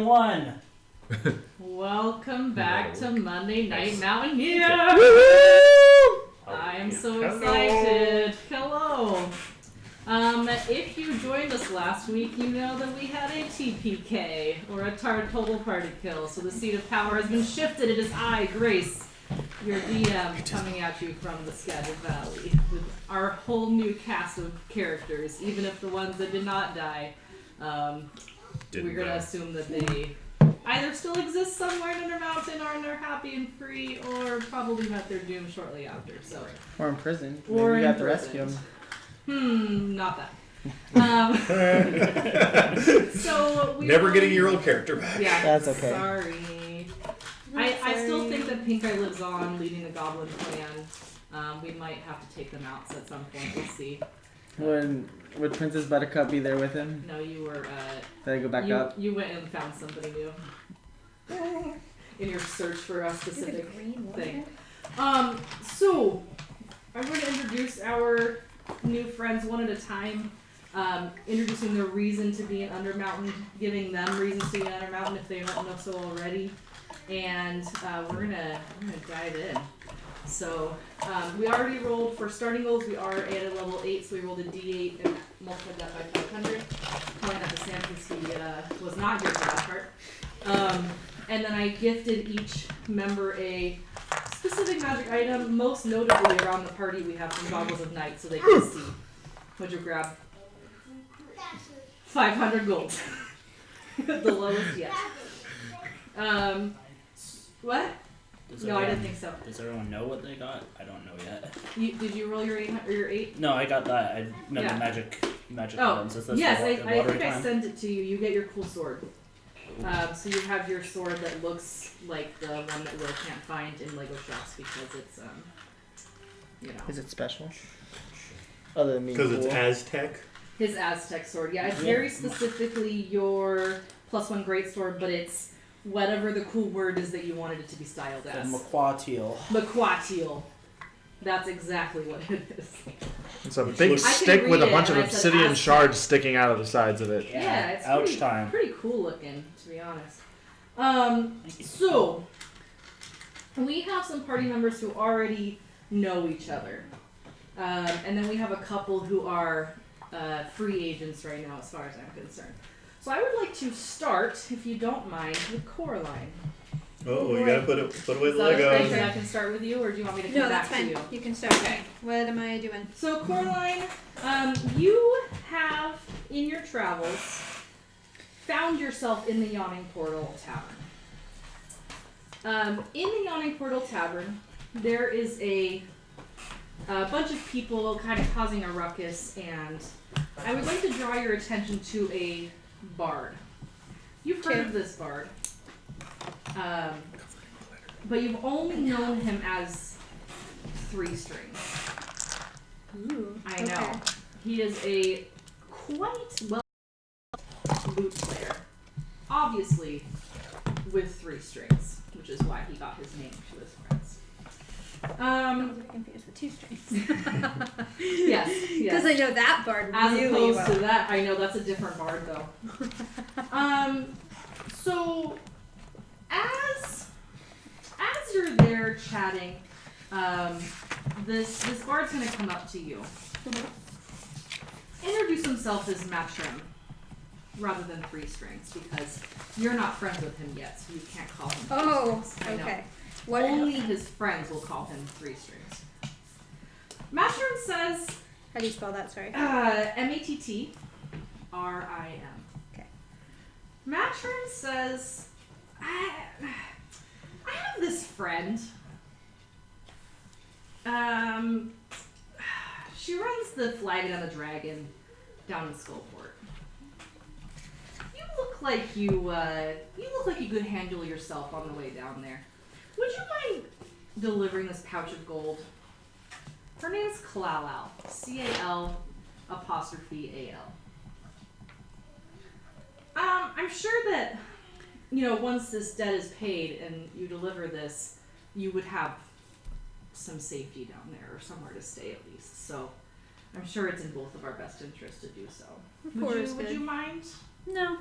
1. Welcome back to Monday Night Mountaineers. I am so excited. Hello. If you joined us last week, you know that we had a TPK, or a total party kill. So the seat of power has been shifted. It is I, Grace, your DM, coming at you from the Skagit Valley with our whole new cast of characters. Even if the ones that did not die, we're going to assume that they either still exist somewhere in Undermountain, or they're happy and free, or probably met their doom shortly after. So, or in prison. Or Maybe in you have to prison. rescue them. Not that. So we never getting your old character back. Yeah, that's okay. Sorry. I still think that Pink Eye lives on, leading the Goblin clan. We might have to take them out at some point. We'll see. Would Princess Buttercup be there with him? No, you were. Did I go back up? You went and found somebody new in your search for a specific thing. So I'm going to introduce our new friends one at a time. Introducing their reason to be in Undermountain, giving them reasons to be in Undermountain if they don't know so already, and we're gonna dive in. So we already rolled for starting goals. We are at a level 8, so we rolled a D8 and multiplied that by 500. Telling that to Sam because he was not here for that part. And then I gifted each member a specific magic item. Most notably around the party, we have some goggles of night so they can see. What'd you grab? 500 gold. The lowest yet. What? No, I didn't think so. Does everyone know what they got? I don't know yet. Did you roll your 8 or your 8? No, I got that. I know Yeah. the magic Oh, items. Is this yes, the I lottery think I time? sent it to you. You get your cool sword. So you have your sword that looks like the one that Will can't find in Lego shops because it's, you know. Is it special? Other than me. Because it's cool. Aztec. His Aztec sword. Yeah, it's very specifically your +1 greatsword, but it's whatever the cool word is that you wanted it to be styled The as. Maquatil. Maquatil. That's exactly what it is. It's a big I can stick read with a it, bunch of and I said obsidian Aztec. shards sticking out of the sides of it. Yeah, it's Ouch time. pretty cool looking, to be honest. So we have some party members who already know each other, and then we have a couple who are free agents right now, as far as I'm concerned. So I would like to start, if you don't mind, with Coraline. Oh, you gotta put away the Is that okay? Legos. And I can start with you, or do you want me to come No, back that's fine. to you? You can start. Okay. What am I doing? So Coraline, you have in your travels found yourself in the Yawning Portal Tavern. In the Yawning Portal Tavern, there is a bunch of people kind of causing a ruckus, and I would like to draw your attention to a bard. You've heard of this bard, but you've only known him as 3 strings. Ooh. I know. Okay. He is a quite well lute player. Obviously with 3 strings, which is why he got his name to his friends. I'm confused with 2 strings. Yes. Because I know that bard As really opposed well. to that, I know that's a different bard though. So as you're there chatting, this bard's gonna come up to you. Introduce himself as Matrim rather than 3 strings because you're not friends with him yet, so you can't call him 3 Oh, strings. I know. okay. What? Only his friends will call him 3 strings. Matrim says, How do you spell that? Sorry. Mattrim. Okay. Matrim says, I have this friend. She runs the Flagon and the Dragon down in Skullport. You look like you could handle yourself on the way down there. Would you mind delivering this pouch of gold? Her name's Calal. CAL'. I'm sure that, once this debt is paid and you deliver this, you would have some safety down there or somewhere to stay at least. So I'm sure it's in both of our best interest to do so. Of course, Would you mind No.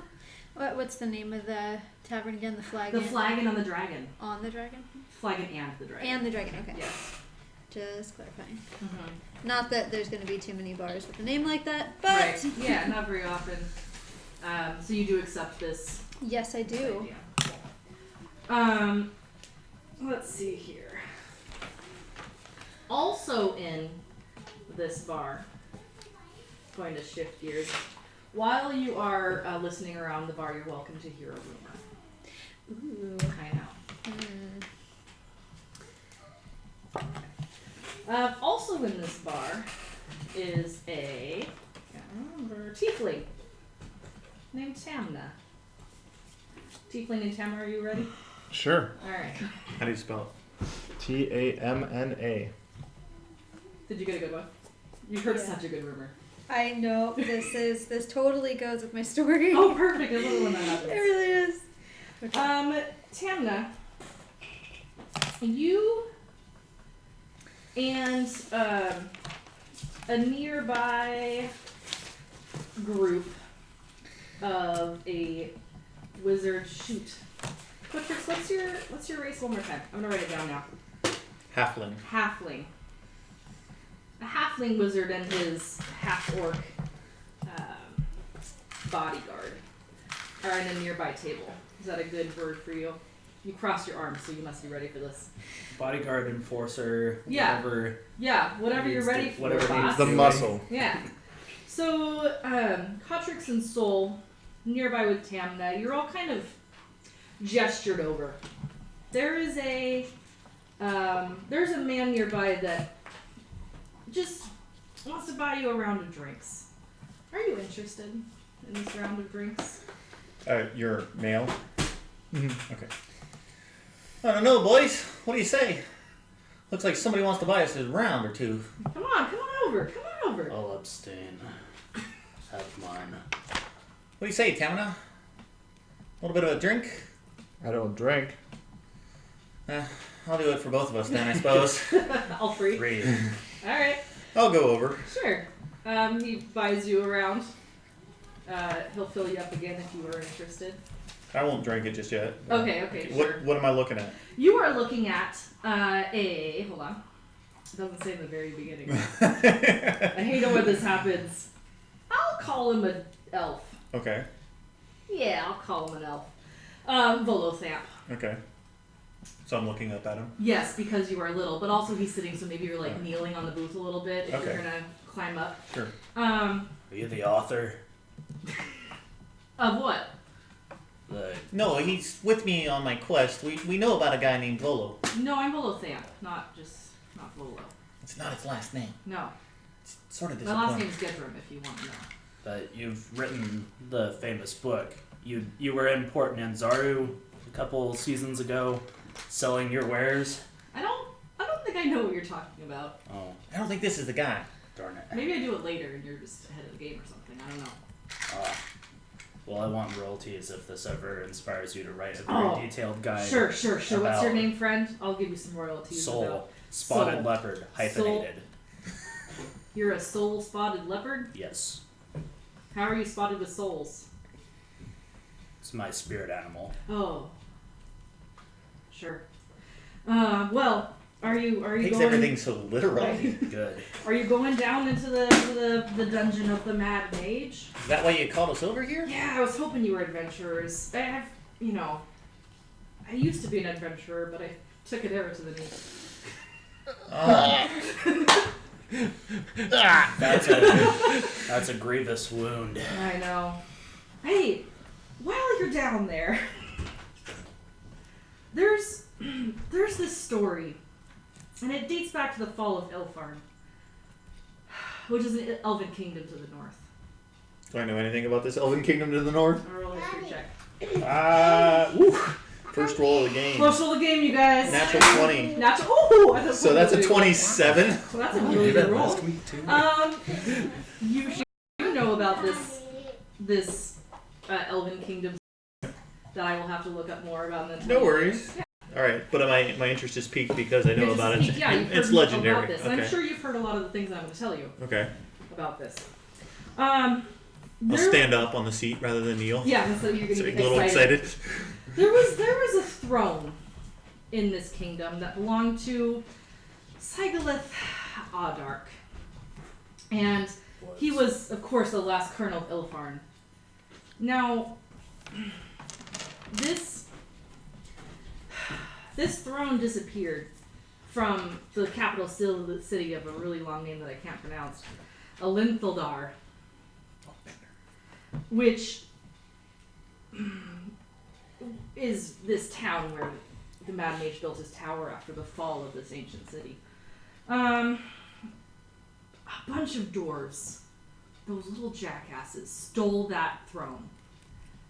What's the name of the tavern again? The Flagon? The Flagon and the Dragon. On the Dragon? Flagon and the Dragon. And the Dragon, okay. Yes. Just clarifying. Mm-hmm. Not that there's going to be too many bars with a name like that, but... Right. Yeah, not very often. So you do accept this? Yes, I do. Idea. Let's see here. Also in this bar, going to shift gears. While you are listening around the bar, you're welcome to hear a rumor. Ooh. I know. Also in this bar is a, can't remember, tiefling named Tamna. Tiefling and Tamna, are you ready? Sure. Alright. How do you spell Tamna. Did you get a good one? You heard Yeah. such a good rumor. I know. This totally goes with my story. Oh, perfect. I love it when that It happens. really is. Tamna, you and a nearby group of a wizard shoot. Patrick, what's your race one more time? I'm gonna write it down now. Halfling. Halfling. A halfling wizard and his half-orc bodyguard are in a nearby table. Is that a good word for you? You crossed your arms, so you must be ready for this. Bodyguard, enforcer, Yeah. whatever. Yeah, whatever you're needs ready to- for. whatever boss. needs The to- muscle. Yeah. So, Cotrix and Soul, nearby with Tamna, you're all kind of gestured over. There's a man nearby that just wants to buy you a round of drinks. Are you interested in this round of drinks? You're male? Mm-hmm. Okay. I don't know, boys. What do you say? Looks like somebody wants to buy us a round or two. Come on over. I'll abstain. Have mine. What do you say, Tamina? A little bit of a drink? I don't drink. I'll do it for both of us then, I suppose. All free. 3. All right. I'll go over. Sure. He buys you around. He'll fill you up again if you are interested. I won't drink it just yet. Okay, sure. What am I looking at? You are looking at hold on. It doesn't say in the very beginning. I hate it when this happens. I'll call him an elf. Okay. Yeah, I'll call him an elf. Volothamp. Okay. So I'm looking up at him. Yes, because you are little, but also he's sitting, so maybe you're like kneeling on the booth a little bit if Okay. you're gonna climb up. Sure. Are you the author? Of what? No, he's with me on my quest. We know about a guy named Volo. No, I'm Volothamp, not Volo. It's not his last name. No. It's sort of My last disappointing. name's Gedrum, if you want to know. But you've written the famous book. You were in Port Nanzaru a couple seasons ago, selling your wares. I don't think I know what you're talking about. Oh, I don't think this is the guy. darn it. Maybe I do it later and you're just ahead of the game or something. I don't know. Well, I want royalties if this ever inspires you to write a very detailed guide. Sure. What's about your name, friend? I'll give you some royalties. Soul, About. spotted Soul. leopard, hyphenated. You're a soul-spotted leopard? Yes, How are you spotted with souls? it's my spirit animal. Oh. Sure. Well, are you Takes going... everything so literally. Good. Are you going down into the dungeon of the Mad Mage? Is that why you called us over here? Yeah, I was hoping you were adventurers. I used to be an adventurer, but I took it ever to the knee. That's a grievous wound. I know. Hey, while you're down there, there's this story, and it dates back to the fall of Elfarn, which is an elven kingdom to the north. Do I know anything about this Elven Kingdom to the north? I'll roll a history check. First roll of the game. Close roll the game, you guys. Natural 20. Natural. Oh, I So that's a 27. Well, that's a really good roll. week too. You should know about this elven kingdom that I will have to look up more about. And then No worries. All right, but my interest is piqued because I know about it. Yeah, you've heard It's legendary. about this. And Okay. I'm sure you've heard a lot of the things I'm going to tell you Okay. about this. I'll stand up on the seat rather than kneel. Yeah, so you're So gonna a get little excited. excited. There was a throne in this kingdom that belonged to Sigalith Audark. And he was, of course, the last colonel of Ilfarn. Now, this throne disappeared from the capital city of a really long name that I can't pronounce, Alinthildar, which is this town where the Mad Mage built his tower after the fall of this ancient city. A bunch of dwarves, those little jackasses, stole that throne.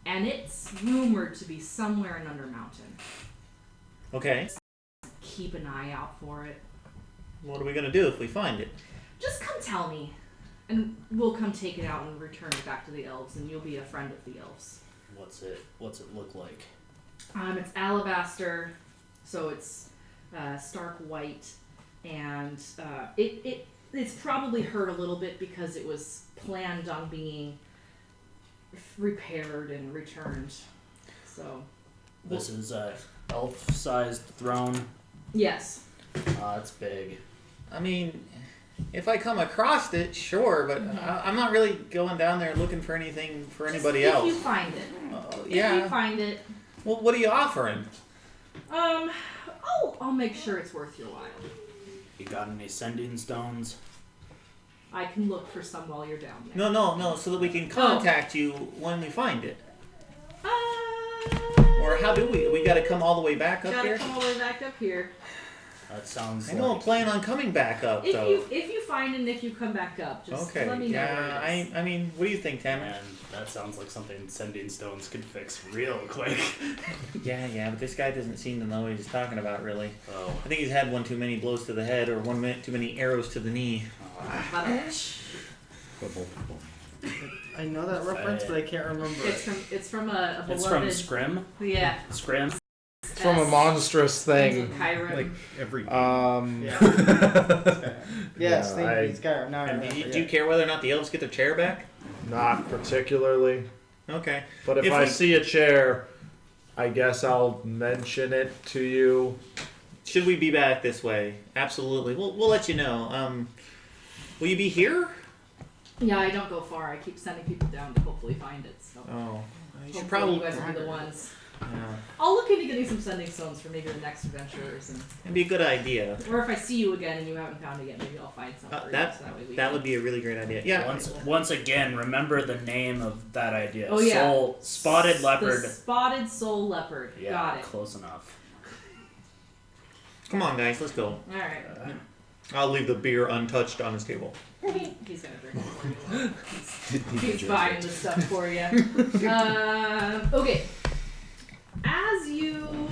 And it's rumored to be somewhere in Undermountain. Okay. Keep an eye out for it. What are we gonna do if we find it? Just come tell me, and we'll come take it out and return it back to the elves, and you'll be a friend of the elves. What's it look like? It's alabaster, so it's stark white, and it's probably hurt a little bit because it was planned on being repaired and returned. So This is a elf-sized throne. yes. It's big. I mean, if I come across it, sure, but I'm not really going down there looking for anything for anybody Just else. If you find it. If yeah. you find it. Well, what are you offering? I'll make sure it's worth your while. You got any sending stones? I can look for some while you're down there. No, so that we can contact you when we find it. Uh, Or how do we? We gotta come all the way back up gotta here? come all the way back up here. That sounds I don't like... plan on coming back up, If though. you find it and if you come back up, just Okay, let me know yeah, where it is. I mean, what do you think, Tamara? Man, that sounds like something sending stones could fix real quick. Yeah, but this guy doesn't seem to know what he's talking about, really. Oh. I think he's had one too many blows to the head or too many arrows to the knee. I know that reference, but I can't remember. It's from a It's beloved. from Scrim? Yeah. Scrim? It's from a monstrous thing. Kyron. Like every. Yeah. Yes, thank you, Skyrim. Now I And remember. do you care whether or not the elves get their chair back? Not particularly. Okay. But if I see a chair, I guess I'll mention it to you. Should we be back this way? Absolutely. We'll let you know. Will you be here? Yeah, I don't go far. I keep sending people down to hopefully find it. So Oh, you should hopefully you probably. guys will be the ones. Yeah. I'll look into getting some sending stones for maybe the next adventurers, It'd be a good idea. or if I see you again and you haven't found it yet, maybe I'll find some for you. That So that way we that can- would be a really great idea. Yeah. Once again, remember the name of that idea. Oh, yeah. Spotted leopard. The spotted soul leopard. Yeah, Got it. close enough. Come on, guys, let's go. All right. I'll leave the beer untouched on his table. He's gonna drink it for you. He's buying the stuff for you. Okay. As you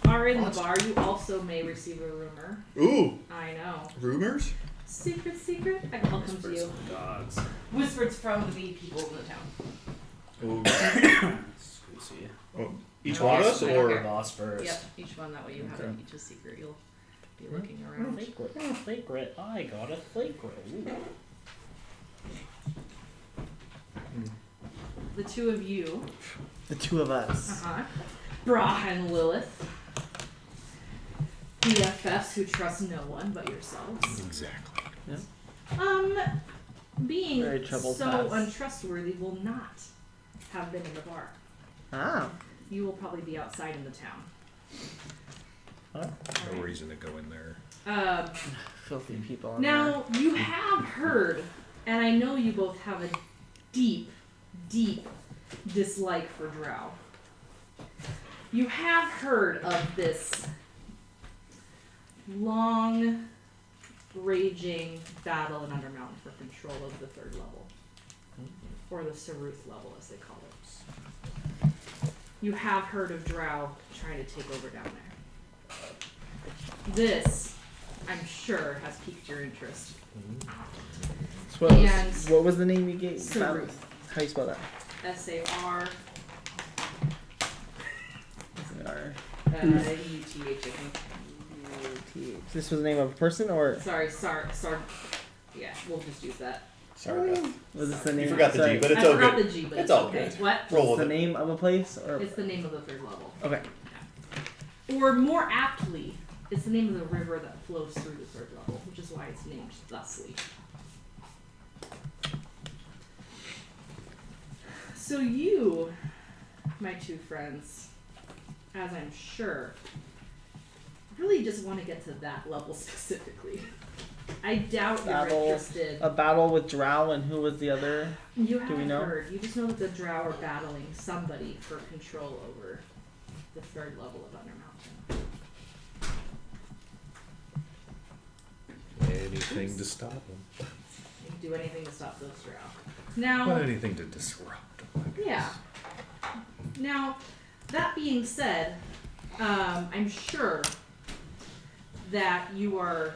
are in the bar, you also may receive a rumor. Ooh, I know. rumors? Secret. I'll come to you. Gods. Whispers from the people in the town. Ooh. Squeezy. Oh, each No, one of yes, us, I don't or care. Boss first. Yep, each one. That way you have each a secret. You'll be looking around. Flagrant. I got a flagrant. The two of you, The two of us. Brah and Lilith, BFFs who trust no one but yourselves. Exactly. Being Very troubled so past. untrustworthy will not have been in the bar. Ah. You will probably be outside in the town. No reason to go in there. Filthy people. in there. Now, you have heard, and I know you both have a deep dislike for Drow. You have heard of this long, raging battle in Undermountain for control of the third level. Or the Saruth level, as they call it. You have heard of Drow trying to take over down there. This, I'm sure, has piqued your interest. So what was the name you gave? Saruth. How you spell that? S-A-R S-A-R. U-T-H, I think. U-T-H. This was the name of a person or? Sorry, yeah, we'll just use that. Sorry, Beth. Was this the name? You forgot the G, sorry. but it's I all forgot good. the G, but It's it's all okay. good. What? Roll What's with the it. name of a place? Or It's the name of the third level. okay. Or more aptly, it's the name of the river that flows through the third level, which is why it's named thusly. So you, my two friends, as I'm sure, really just want to get to that level specifically. I doubt you're Battle. interested. A battle with Drow, and who was the other? You we haven't know? heard. You just know that the Drow are battling somebody for control over the third level of Undermountain. Anything to stop them. You can do anything to stop those Drow. Now, Well, anything to disrupt them. I guess. yeah. Now, that being said, I'm sure that you are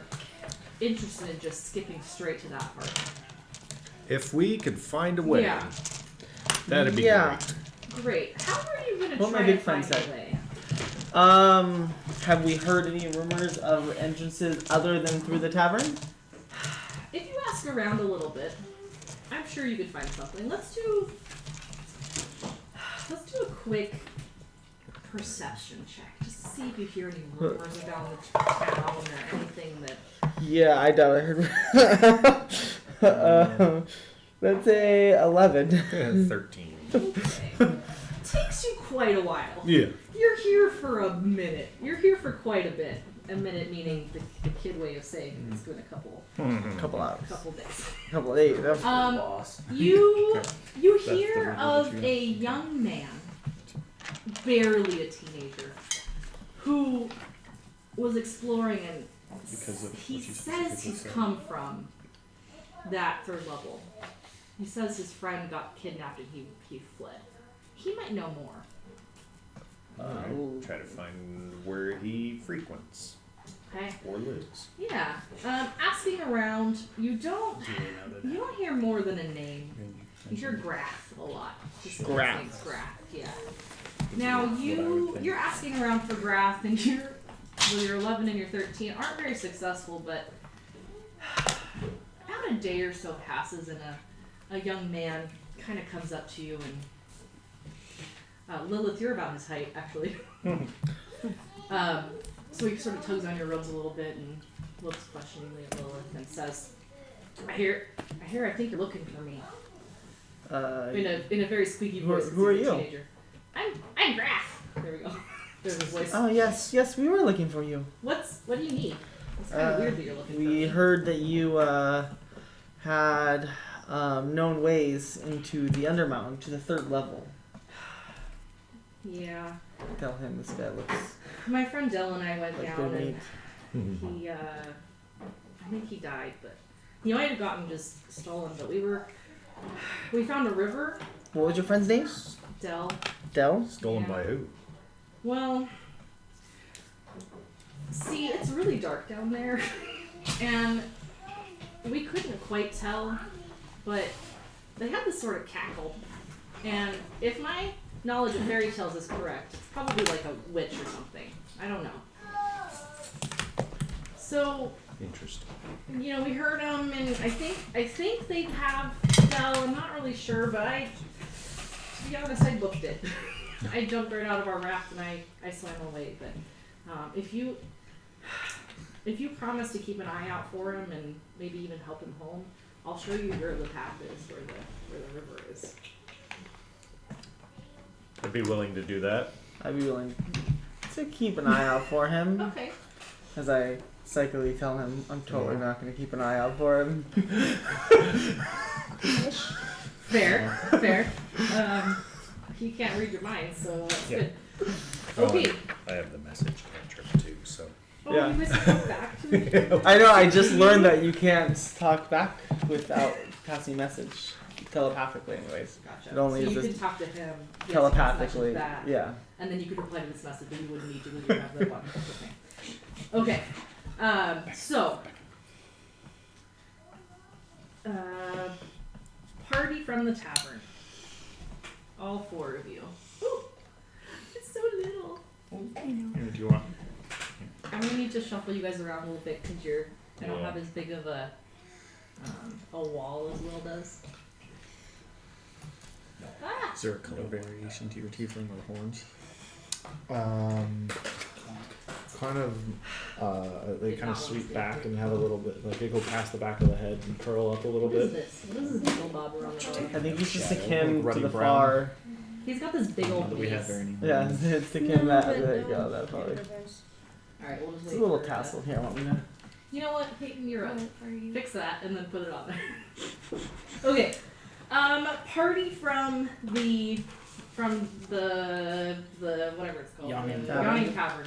interested in just skipping straight to that part. If we could find a way, Yeah. that'd be Yeah. great. Great. How are you going to What try my big to friend find a said. way? Have we heard any rumors of entrances other than through the tavern? If you ask around a little bit, I'm sure you could find something. Let's do a quick perception check, just to see if you hear any rumors about the town or anything that. Yeah, I doubt I heard. Let's say 11. 13. Okay. Takes you quite a while. Yeah. You're here for a minute. You're here for quite a bit. A minute meaning the kid way of saying it's been a couple Couple hours. days. Couple days. Boss. You That's the hear river of that you- a young man, barely a teenager, who was exploring and Because of he what you says specifically he's said. come from that third level. He says his friend got kidnapped and he fled. He might know more. Alright. Try to find where he frequents Okay. or lives. Yeah. Asking around, you don't hear more than a name. You hear Grath a lot. Just his Grath. name's Grath, yeah. Now you're asking around for Grath, and you're 11 and you're 13 aren't very successful, but about a day or so passes, and a young man kind of comes up to you, and Lilith, you're about his height, actually. So he sort of tugs on your robes a little bit and looks questioningly at Lilith and says, I think you're looking for me. In a very squeaky voice. Who are he's a you? Teenager. I'm Grath. There we go. There's his voice. Oh yes, we were looking for you. What do you need? It's kind of weird that you're looking for me. We heard that you had known ways into the Undermountain to the third level. Yeah. Tell him this guy looks My friend Dell and I went like down good and meat. he I think he died, but he might have gotten just stolen, but we found a river. What was your friend's name? Dell. Del? Stolen Yeah. by who? Well, see, it's really dark down there, and we couldn't quite tell, but they had this sort of cackle, and if my knowledge of fairy tales is correct, it's probably like a witch or something. I don't know. So, Interesting. we heard them, and I think they have Dell. I'm not really sure, but to be honest, I booked it. I jumped right out of our raft and I swam away. But if you promise to keep an eye out for him and maybe even help him home, I'll show you where the path is, where the river is. I'd be willing to do that. I'd be willing to keep an eye out for him. Okay. As I psychically tell him I'm totally not going to keep an eye out for him. Fair. He can't read your mind, so that's Yeah. good. Oh, Okay. I have the message cantrip too, so. Oh, Yeah. you guys can go back to it. I know, I just learned that you can't talk back without passing message. Telepathically, anyways. Gotcha. It only so is you just can talk to him yes, telepathically. back, Yeah. and then you could reply to this message, but you wouldn't need to when you have the one. Okay. So. Party from the tavern. All four of you. Ooh, it's so little. Here, do you want? I'm gonna need to shuffle you guys around a little bit because I don't Yeah. have as big of a a wall as Will does. Ah! Is there a color variation to your tiefling or horns? Kind of, they kind of sweep back and have a little bit, like they go past the back of the head and curl up a little What is bit. this? What is this little bobber on the I dog? think he's just stick Like him to ruddy the brown. far. He's got this big old Not that we have face. very any. Yeah, stick him that. There you go. That probably. Alright, we'll just It's wait a little for tassel here. Want me to? You know what, Peyton, you're up. Are you? Fix that and then put it on there. Okay. Party from the whatever it's called. Yawning the Tavern. Yawning Tavern.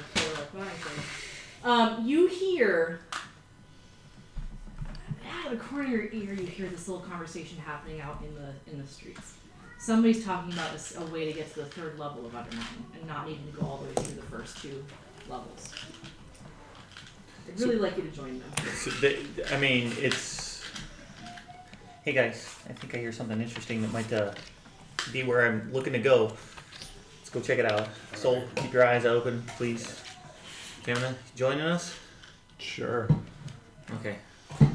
You hear out of the corner of your ear, you hear this little conversation happening out in the streets. Somebody's talking about a way to get to the 3rd level of Undermountain and not needing to go all the way through the first 2 levels. I'd really like you to join them. So it's. Hey guys, I think I hear something interesting that might be where I'm looking to go. Let's go check it out. Soul, keep your eyes open, please. Jamina, joining us? Sure. Okay.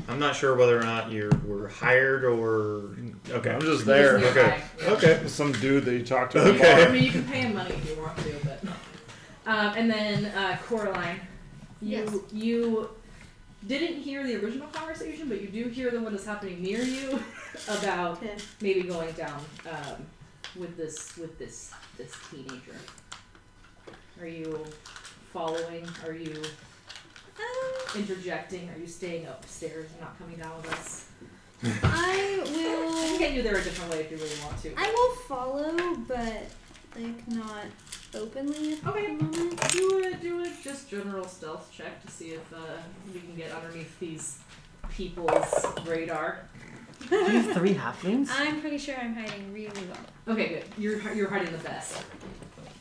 I'm not sure whether or not we're hired or. Okay. I'm just there. He's Okay. nearby, yeah. Okay. Some dude that you talked to. Okay. I mean, you can pay him money if you want to, but. And then Coraline, you didn't hear the original conversation, but you do hear the one that's happening near you about Okay. maybe going down with this teenager. Are you following? Are you interjecting? Are you staying upstairs and not coming down with us? I I can will. get you there a different way if you really want to. I will follow, but like not openly at Okay. the moment. Do a just general stealth check to see if we can get underneath these people's radar. Do you have 3 halflings? I'm pretty sure I'm hiding really well. Okay, good. You're hiding the best.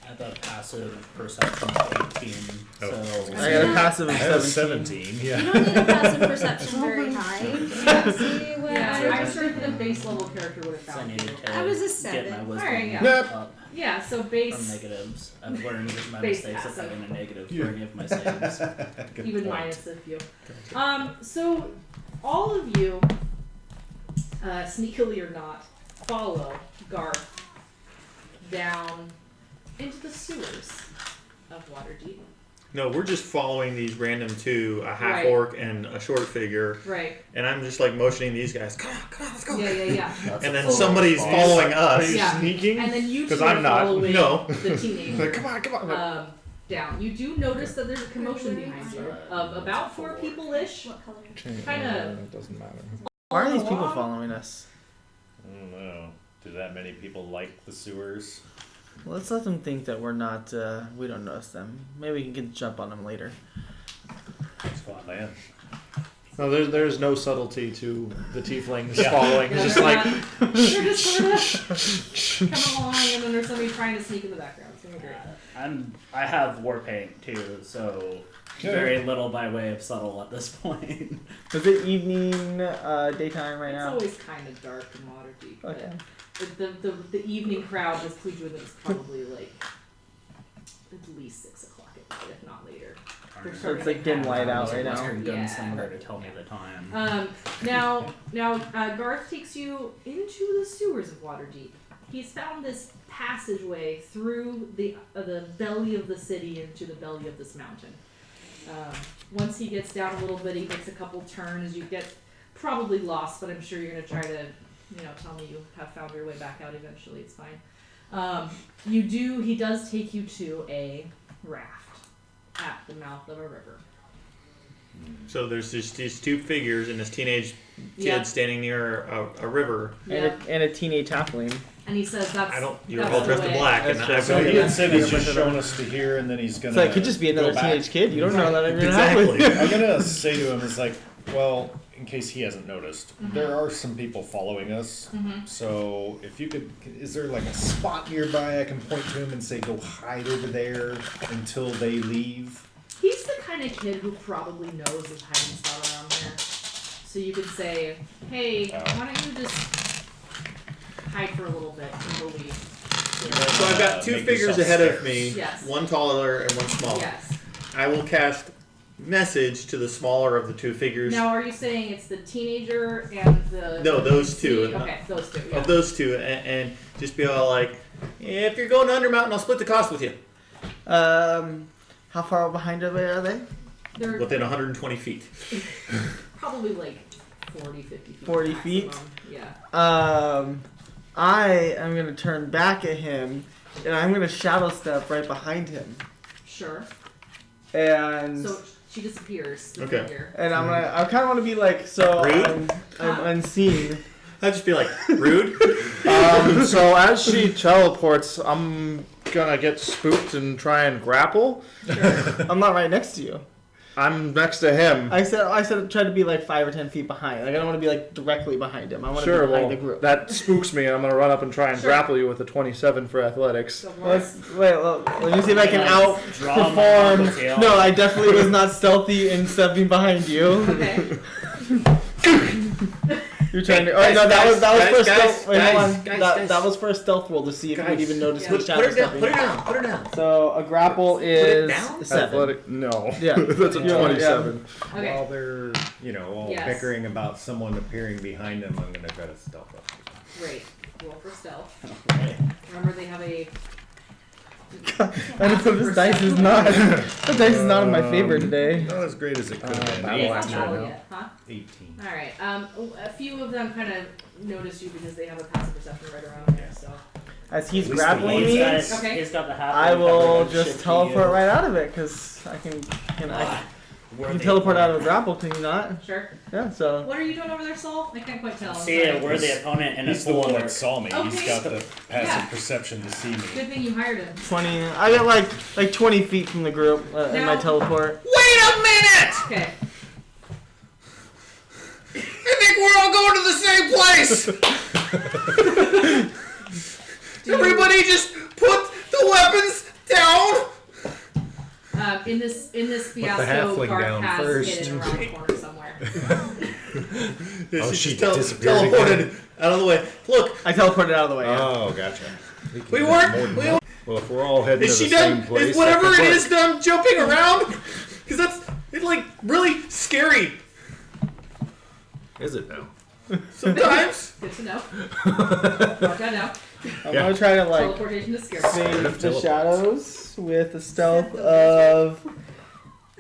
At the passive perception of 18. Oh. So I got a passive I of have 17. 17. You Yeah. don't need a passive perception very high. to see what Yeah, I I'm sure that a base level character would have I found needed you. to I was a get 7. my wisdom Alright, yeah. Yep. up Yeah, so from base negatives. I've learned my Base mistakes of passive. having a negative for Yeah. any of my saves. Good even point. minus a few. So all of you, sneakily or not, follow Garth down into the sewers of Waterdeep. No, we're just following these random 2, a half Right. orc and a short figure, Right. and I'm just like motioning these guys. Come on, let's go. Yeah. That's And a then full somebody's response. following Are us. you Yeah. sneaking? And then you 'Cause two are I'm not. following No. the teenager. Like, come on. Down. You do notice that there's a commotion behind you of about 4 people-ish. What color? Kinda- It doesn't matter. Why are these people along. following us? I don't know. Do that many people like the sewers? Let's let them think that we're not. We don't notice them. Maybe we can get a jump on them later. It's fun, man. No, there's no subtlety to the tieflings Yeah. following. Yeah, It's just they're like not- they're just sort of coming along, and then there's somebody trying to sneak in the background. It's gonna be great. I have war paint too, so very little by way of subtle at this point. Is it evening, daytime right It's now? always kind of dark in Waterdeep. but Okay. The evening crowd has clued you in that it's probably like at least 6 o'clock at night, if not later. They're So it's starting like to dim have light out hours. right now. Western Yeah. gunslinger to tell me the time. Now, Garth takes you into the sewers of Waterdeep. He's found this passageway through the belly of the city into the belly of this mountain. Once he gets down a little bit, he makes a couple turns. You get probably lost, but I'm sure you're gonna try to, tell me you have found your way back out eventually. It's fine. He does take you to a raft at the mouth of a river. So there's just these 2 figures and this teenage kid Yeah. standing near a river. And a teenage halfling. And he says that's You're that's all the dressed in way. black, That's and true. I've So Yeah. he had said he's Yeah. just shown us to here, and then he's gonna. So it could just be another go back. teenage kid. You don't know that every Exactly. I'm gonna say to him, "Is like, well, in case he hasn't noticed, there are some people following us. So if you could, is there like a spot nearby I can point to him and say, go hide over there until they leave? He's the kind of kid who probably knows his hiding spot around here. So you could say, hey, why don't you just hide for a little bit until we... So I've got 2 Make figures yourself ahead of scarce. me, Yes. one taller and one smaller. Yes. I will cast message to the smaller of the two figures. Now, are you saying it's the teenager and the... No, those two. Okay, those two, yeah. Of those two, and just be all like, if you're going to Undermountain, I'll split the cost with you. How far behind are they? They're Within 120 feet. probably like 40, 50 feet. 40 feet? maximum. Yeah. I am gonna turn back at him, and I'm gonna shadow step right behind him, Sure. and So she disappears. The Okay. figure. and I kind of want to be like, so Rude? I'm unseen. I'd just be like, rude. So as she teleports, I'm gonna get spooked and try and grapple. I'm not right next to you. I'm next to him. I said try to be like 5 or 10 feet behind. Like I don't want to be like directly behind him. I want to Sure, be behind well, the group. that spooks me, and I'm gonna run up and try and Sure. grapple you with a 27 for athletics. Go for it. Let me see if I can Draw my tail. outperform. No, I definitely was not stealthy in stepping behind you. Okay. You're trying to. Oh Guys, no, that was for a guys, stealth. Wait, hold on. guys, That was for a stealth roll to see if you would Guys. even notice Yeah. me Put shadow her down. stepping. Put her down. Put her down. So a grapple it is down? 7. Athletic? No. Yeah. That's a Yeah, 27. Okay. While they're, all Yes. bickering about someone appearing behind them, I'm gonna try to stealth up. Great. Roll for stealth. Remember, they have a... I know this dice is not. The dice is not in my favor today. Not as great as it could have been. battle It's axe not right battle now. yet, huh? 18. All right. A few of them kind of notice you because they have a passive perception right around here. So As he's At least grappling the me, He's got, Okay. he's got the half. I will just teleport right out of it because I can you can teleport out of a grapple, can you not? sure. Yeah. So What are you doing over there, Saul? I can't quite tell. I'm See, sorry. we're the opponent in a He's the one full that saw me. He's Okay. got the passive Yeah. perception to see me. Good thing you hired him. 20. I get like 20 feet from the group in my Now- teleport. Wait a minute! Okay. I think we're all going to the same place! Everybody just put the weapons down! In this the fiasco, halfling Garth down has first. hidden around the corner somewhere. Oh, she just disappeared teleported again? out of the way. Look, I teleported out of the way. Yeah. Oh, gotcha. we weren't. Well, if we're all heading Is to she the same done? place, Is whatever that it could is done jumping around? Because it's like really scary work. Is it now? sometimes. Good to know. Mark that out. I'm Yeah. gonna try to like Teleportation is scary. save the Teleport. shadows with a stealth of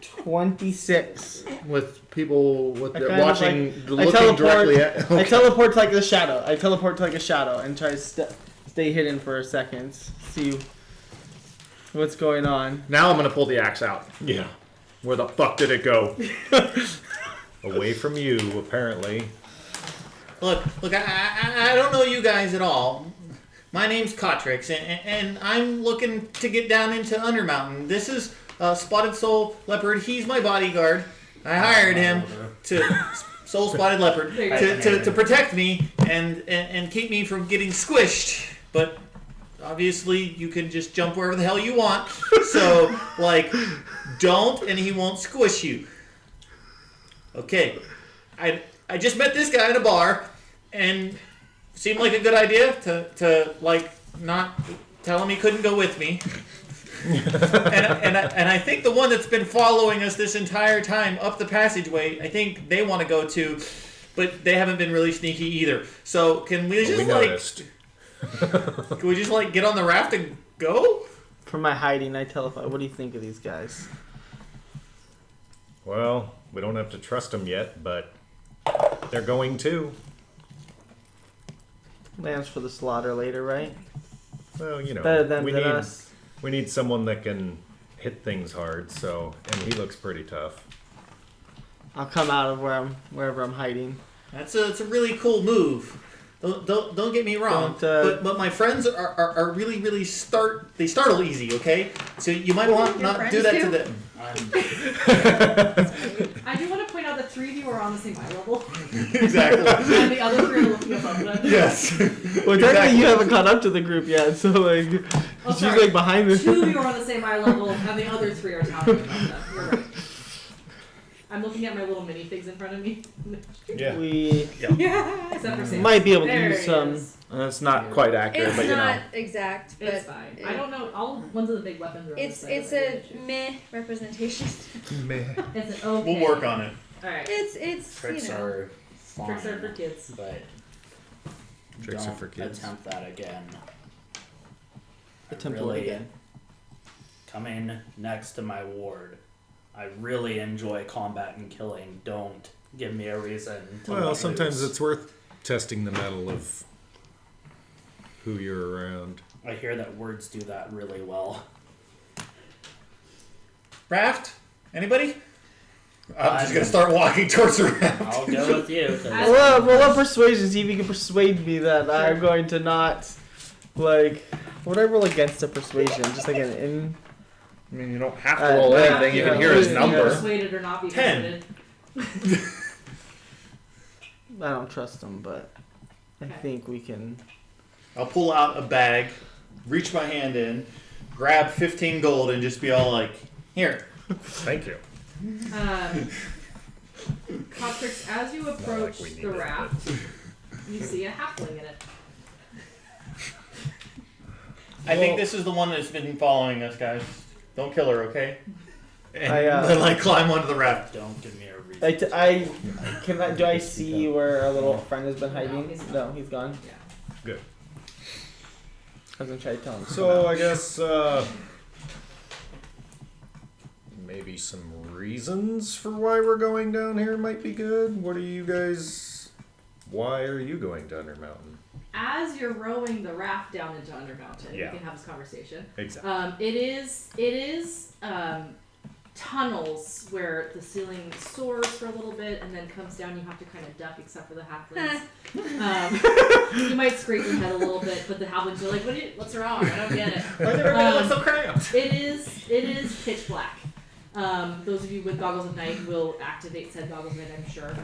26. With people I kind of watching, I looking teleport. directly at. I teleport to like the shadow. I teleport to like a shadow and try to stay hidden for a second. See what's going on. Now I'm gonna pull the axe out. Yeah. Where the fuck did it go? Away from you, apparently. Look! I don't know you guys at all. My name's Cotrix, and I'm looking to get down into Undermountain. This is Spotted Soul Leopard. He's my bodyguard. I hired him to Soul Spotted Leopard There you go. to protect me and keep me from getting squished. But obviously, you can just jump wherever the hell you want. So, like, don't, and he won't squish you. Okay, I just met this guy in a bar, and seemed like a good idea to like not tell him he couldn't go with me. and I think the one that's been following us this entire time up the passageway, I think they want to go too, but they haven't been really sneaky either. So can we just We noticed. can we just like get on the raft and go? From my hiding, I teleport. What do you think of these guys? Well, we don't have to trust them yet, but they're going to. Lambs for the slaughter later, right? Well, Better them we than need us. we need someone that can hit things hard. So, and he looks pretty tough. I'll come out of wherever I'm hiding. It's a really cool move. Don't get me wrong, Don't, but my friends are really startle easy. Okay, so you might want Your not friends do that do? to them. I do want to point out that 3 of you are on the same eye level, Exactly. and the other 3 are looking above them. Yes. Well, technically you haven't caught up to the group yet, so like Oh, she's sorry. like behind me. 2 of you are on the same eye level, and the other 3 are towering above them. You're right. I'm looking at my little minifigs in front of me. Yeah. We Yeah. Except for Sam. might be able to There use he some. is. It's not quite accurate, It's but you not know. exact, but It's fine. I don't know. All ones of the big weapons are. On it's this side a of the meh representation. Man. It's an okay. We'll work on it. All right. It's Tricks you know. are fine, Tricks are for kids. but Tricks don't are for kids. attempt that again. I Attempt really- it again. Coming next to my ward, I really enjoy combat and killing. Don't give me a reason to Well, let sometimes loose. it's worth testing the mettle of who you're around. I hear that words do that really well. Raft? Anybody? I'm just gonna start walking towards the raft. I'll go with you. 'cause- I- Well, persuasion. See if you can persuade me that I'm going to not, like, what would I roll against a persuasion? Just like an in. I mean, you don't have to roll yeah, anything. You yeah. can hear his Yeah. number. Persuaded or not be 10. persuaded. I don't trust him, but I Okay. think we can. I'll pull out a bag, reach my hand in, grab 15 gold, and just be all like, here. Thank you. Cotrix, as you approach we need the it, raft, you see a halfling in it. I think this is the one that's been following us, guys. Don't kill her, okay? And I, then like climb onto the raft. Don't give me a reason. Do I see where our little friend has been hiding? he's gone. No, he's gone. Yeah. Good. I was gonna try to tell him. to So come I out. guess maybe some reasons for why we're going down here might be good. What are you guys? Why are you going to Undermountain? As you're rowing the raft down into Undermountain, Yeah. we can have this conversation. Exactly. It is tunnels where the ceiling soars for a little bit and then comes down. You have to kind of duck, except for the halflings. You might scrape your head a little bit, but the halflings are like, "What's wrong? I don't get it." so cramped. It is pitch black. Those of you with goggles of night will activate said goggles of night, I'm sure.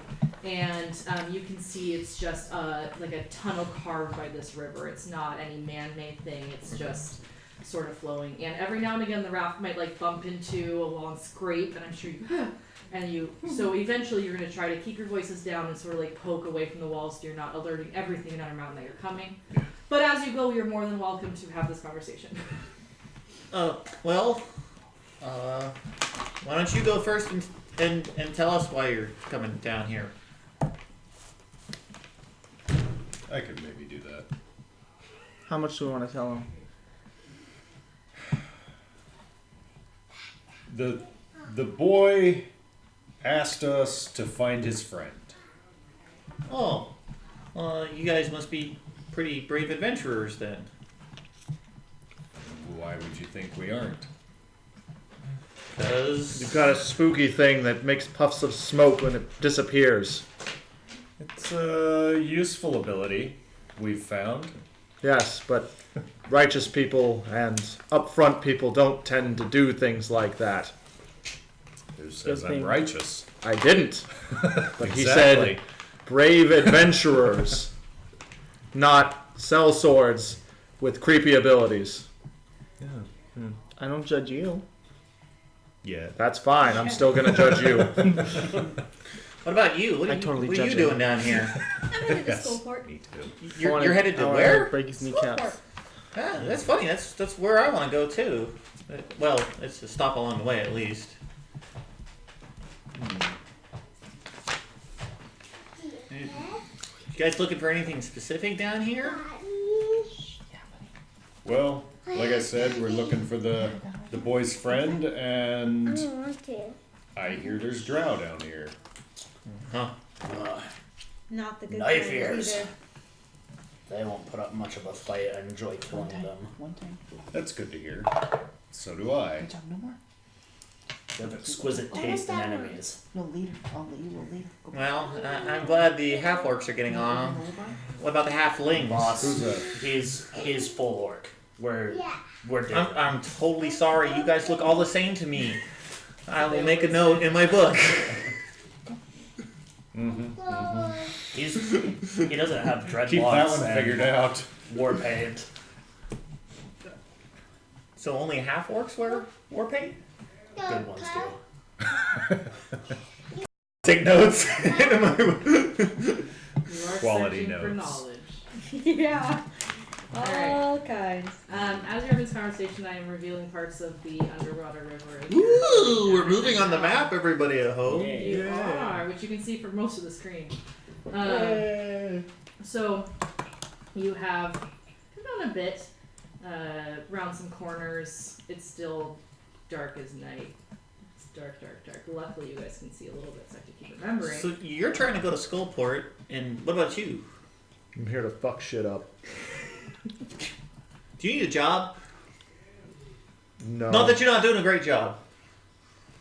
And you can see it's just like a tunnel carved by this river. It's not any man-made thing. It's just sort of flowing. And every now and again, the raft might like bump into a wall and scrape. And I'm sure you, so eventually you're gonna try to keep your voices down and sort of like poke away from the walls, so you're not alerting everything in Undermountain that you're coming. But as you go, you're more than welcome to have this conversation. Why don't you go first and tell us why you're coming down here? I could maybe do that. How much do we want to tell him? The boy asked us to find his friend. Oh, you guys must be pretty brave adventurers then. Why would you think we aren't? Because You've got a spooky thing that makes puffs of smoke when it disappears. It's a useful ability we've found. Yes, but righteous people and upfront people don't tend to do things like that. Who says Good I'm thing. righteous? I didn't. But he Exactly. said brave adventurers, not sell swords with creepy abilities. Yeah. I don't judge you. Yeah. That's fine. I'm still going to judge you. what about you? What I are you, totally what are you judge doing him. down here? I'm headed to Yes. school port. Me too. You're headed to I wanna where? Break his kneecaps. Ah, that's funny. That's where I want to go too. Well, it's a stop along the way at least. You guys looking for anything specific down here? Well, like I said, we're looking for the boy's friend, and I hear there's drow down here. Huh? Not the good Knife kind ears. either. They won't put up much of a fight. I enjoy killing them. That's good to hear. So do I. They have exquisite taste in enemies. Well, I'm glad the half orcs are getting on. What about the halflings? Boss, Who's that? he's full orc. We're different. I'm totally sorry. You guys look all the same to me. I will make a note in my book. He doesn't have dreadlocks Keep that one and figured out. war paint. So only half orcs wear war paint? Good ones do. Take notes. You are Quality searching for notes. knowledge. Yeah. Alright. All kinds. As you're having this conversation, I am revealing parts of the underwater river. as Ooh, you're- we're moving on the map, everybody at home. You are, which you can see for most of the screen. So you have come down a bit, around some corners. It's still dark as night. It's dark, dark, dark. Luckily, you guys can see a little bit, so I have to keep remembering. So you're trying to go to Skullport, and what about you? I'm here to fuck shit up. Do you need a job? No. Not that you're not doing a great job.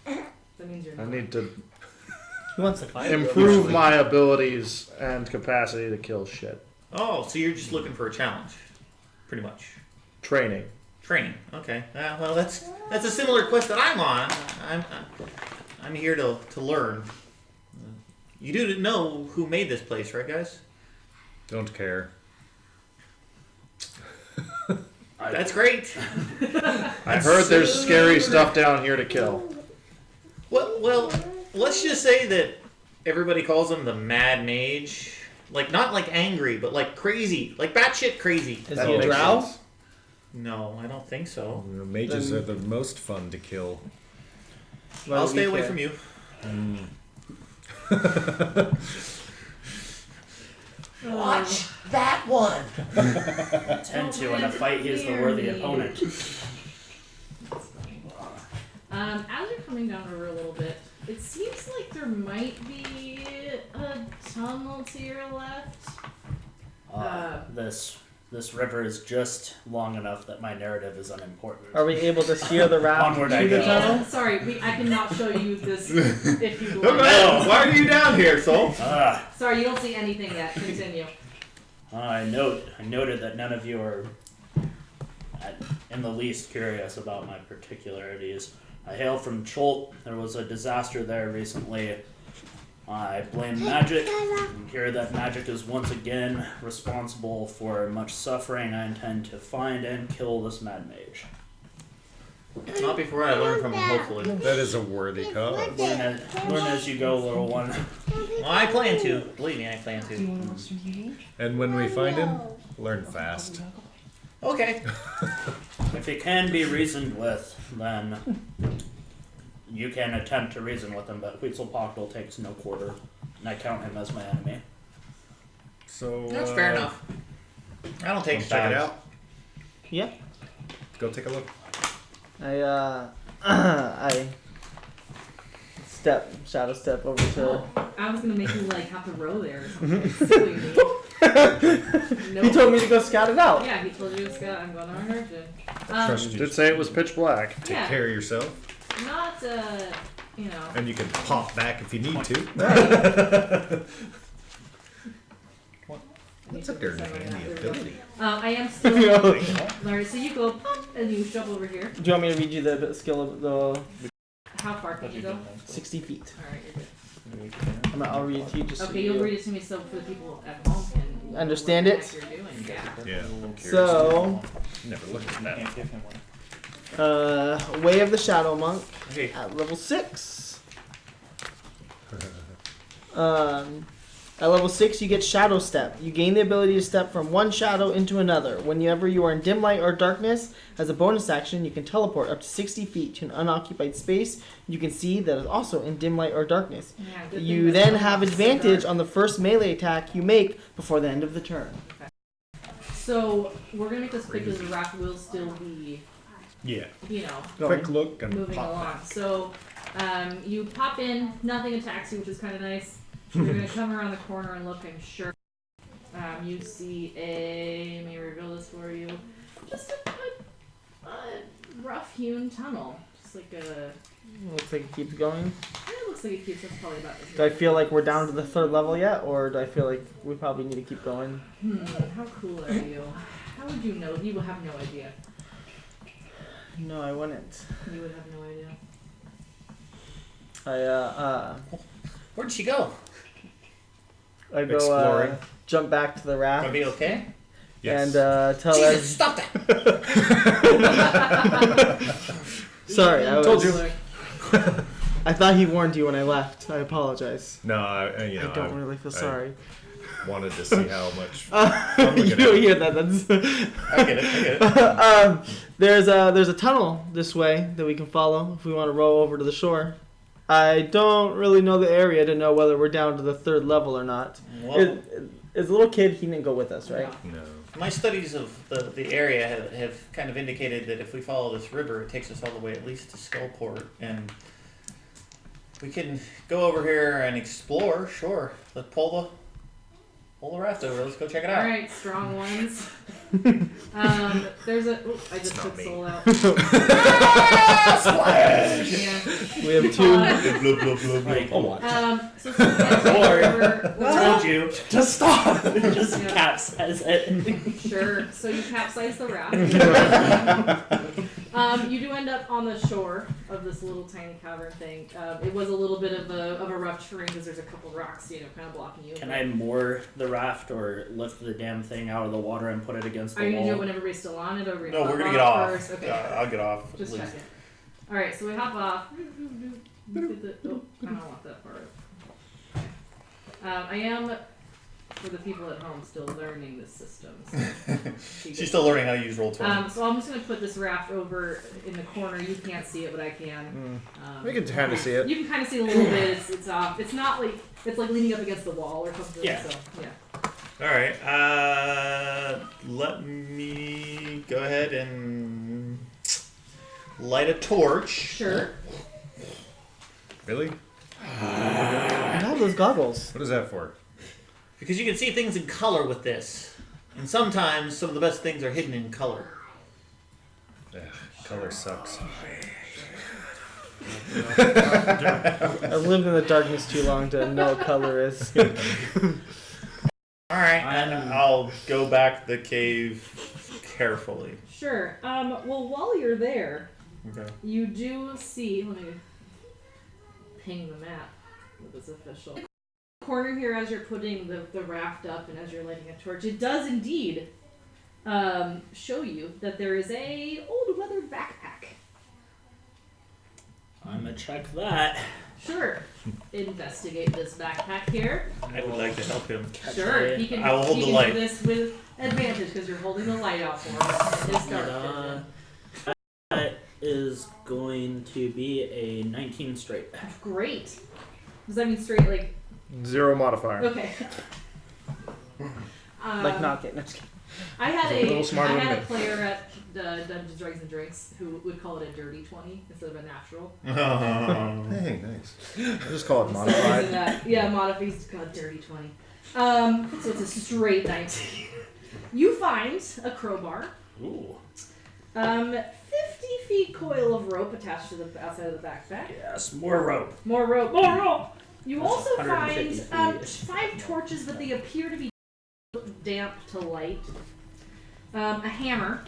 That means you're I not. need to He wants to fight. improve my abilities and capacity to kill shit. Oh, so you're just looking for a challenge, pretty much. Training. Training. Okay. Well, that's a similar quest that I'm on. I'm here to learn. You do know who made this place, right, guys? Don't care. That's great. I heard there's scary stuff down here to kill. Well, let's just say that everybody calls him the Mad Mage. Like, not like angry, but like crazy. Like batshit crazy. Is That he a makes drow? sense. No, I don't think so. Mages are the most fun to kill. Why I'll do we stay away care? from you. Watch that one. Tend to in a fight, he's the worthy opponent. As you're coming down river a little bit, it seems like there might be a tunnel to your left. This river is just long enough that my narrative is unimportant. Are we able to steer the raft Onward I to the go. tunnel? Sorry, I cannot show you this if you No, like. why are you down here, Soul? Sorry, you don't see anything yet. Continue. I noted that none of you are in the least curious about my particularities. I hail from Cholt. There was a disaster there recently. I blame magic, and hear that magic is once again responsible for much suffering. I intend to find and kill this mad mage. Not before I learn from him, hopefully. That is a worthy cause. Learn as you go, little one. Well, I plan to. Believe me, I plan to. And when we find him, learn fast. Okay. If he can be reasoned with, then you can attempt to reason with him, but Huitzilopochtli takes no quarter, and I count him as my enemy. So That's fair enough. I don't take Check it sides. out. Yeah. Go take a look. I shadow step over to. I was gonna make you like have to row there or something. Silly me. Nope. He told me to go scout it out. Yeah, he told you to scout. I'm going to hurt you. Trust you. Did say it was pitch black. Take Yeah. care of yourself, Not, you know. and you can pop back if you need to. That's a dirty handy ability. I am still. Alright, so you go pop, and you jump over here. Do you want me to read you the skill of the How far can you go? 60 feet? Alright, you're good. I'll read it to you just so Okay, you you'll read it to me so for the people at home can understand what it. the heck you're doing. Yeah. Yeah. I'm curious. So, Never looked at that. Way of the Shadow Monk Okay. at level 6. At level 6, you get Shadow Step. You gain the ability to step from one shadow into another. Whenever you are in dim light or darkness, as a bonus action, you can teleport up to 60 feet to an unoccupied space you can see that is also in dim light or darkness. Yeah, good thing You that then it's have not so advantage dark. on the first melee attack you make before the end of the turn. So we're gonna make this quick because the raft will still be, Yeah. you know, Quick look and moving pop along. back. So you pop in, nothing attacks you, which is kind of nice. You're gonna come around the corner and look, I'm sure. You see let me reveal this for you. Just a rough-hewn tunnel. Just like a. Looks like it keeps going. It looks like it keeps us probably about this. Do I feel like we're down to the 3rd level yet, or do I feel like we probably need to keep going? How cool are you? How would you know? You will have no idea. No, I wouldn't. You would have no idea. Where'd she go? I go Exploring. jump back to the raft Gonna be okay? Yes. and tell Jesus, us. stop that! Sorry, I was. Told you. I thought he warned you when I left. I apologize. No, I don't really feel sorry. Wanted to see how much. You don't hear that. That's. I get it. There's a tunnel this way that we can follow if we want to row over to the shore. I don't really know the area to know whether we're down to the 3rd level or not. Well, As a little kid, he didn't go with us, right? No. my studies of the area have kind of indicated that if we follow this river, it takes us all the way at least to Skullport, and we can go over here and explore. Sure, let's pull the raft over. Let's go check it out. All right, strong ones. There's a. Oh, I just took Soul out. Yeah. We have 2. Blub, blub, blub, Like, blub. So or told you. Just stop. Just Yeah. capsize it. Sure. So you capsize the raft. You do end up on the shore of this little tiny cavern thing. It was a little bit of a rough terrain because there's a couple rocks, kind of blocking you. Can I moor the raft or lift the damn thing out of the water and put it against the Are you gonna do it wall? when everybody's still on it, or No, we're gonna get off. first? Okay. I'll get off. Just please. checking. All right, so we hop off. Oh, I don't want that part. I am, for the people at home, still learning this system. So She's still learning how to use Roll20. So I'm just gonna put this raft over in the corner. You can't see it, but I can. We can kind of see it. You can kind of see it a little bit. It's off. It's not like it's like leaning up against the wall or something. Yeah. So yeah. All right. Let me go ahead and light a torch. Sure. Really? I have those goggles. What is that for? Because you can see things in color with this. And sometimes some of the best things are hidden in color. Ugh, color sucks. I've lived in the darkness too long to know what color is. Alright, and I'll go back the cave carefully. Sure. Well, while you're there, Okay. you do see. Let me ping the map that is official. Corner here, as you're putting the raft up and as you're lighting a torch, it does indeed show you that there is a old weathered backpack. I'm gonna check that. Sure. Investigate this backpack here. I would like to help him. Sure. He can, I will hold he the can light. do this with advantage because you're holding the light out for him. It is dark. That is going to be a 19 straight. Great. Does that mean straight like? 0 modifier. Okay. Like not getting. Just kidding. I had He's a little a smarter I than had a me. player at Dungeons, Dragons and Drinks who would call it a dirty 20 instead of a natural. Hey, nice. I just call it So modified. using that, yeah, modified. He's called dirty 20. So it's a straight 19. You find a crowbar. Ooh. 50 feet coil of rope attached to the outside of the backpack. Yes, more rope. More rope. More rope. You That's also 150 find feet. 5 torches, but they appear to be damp to light. A hammer.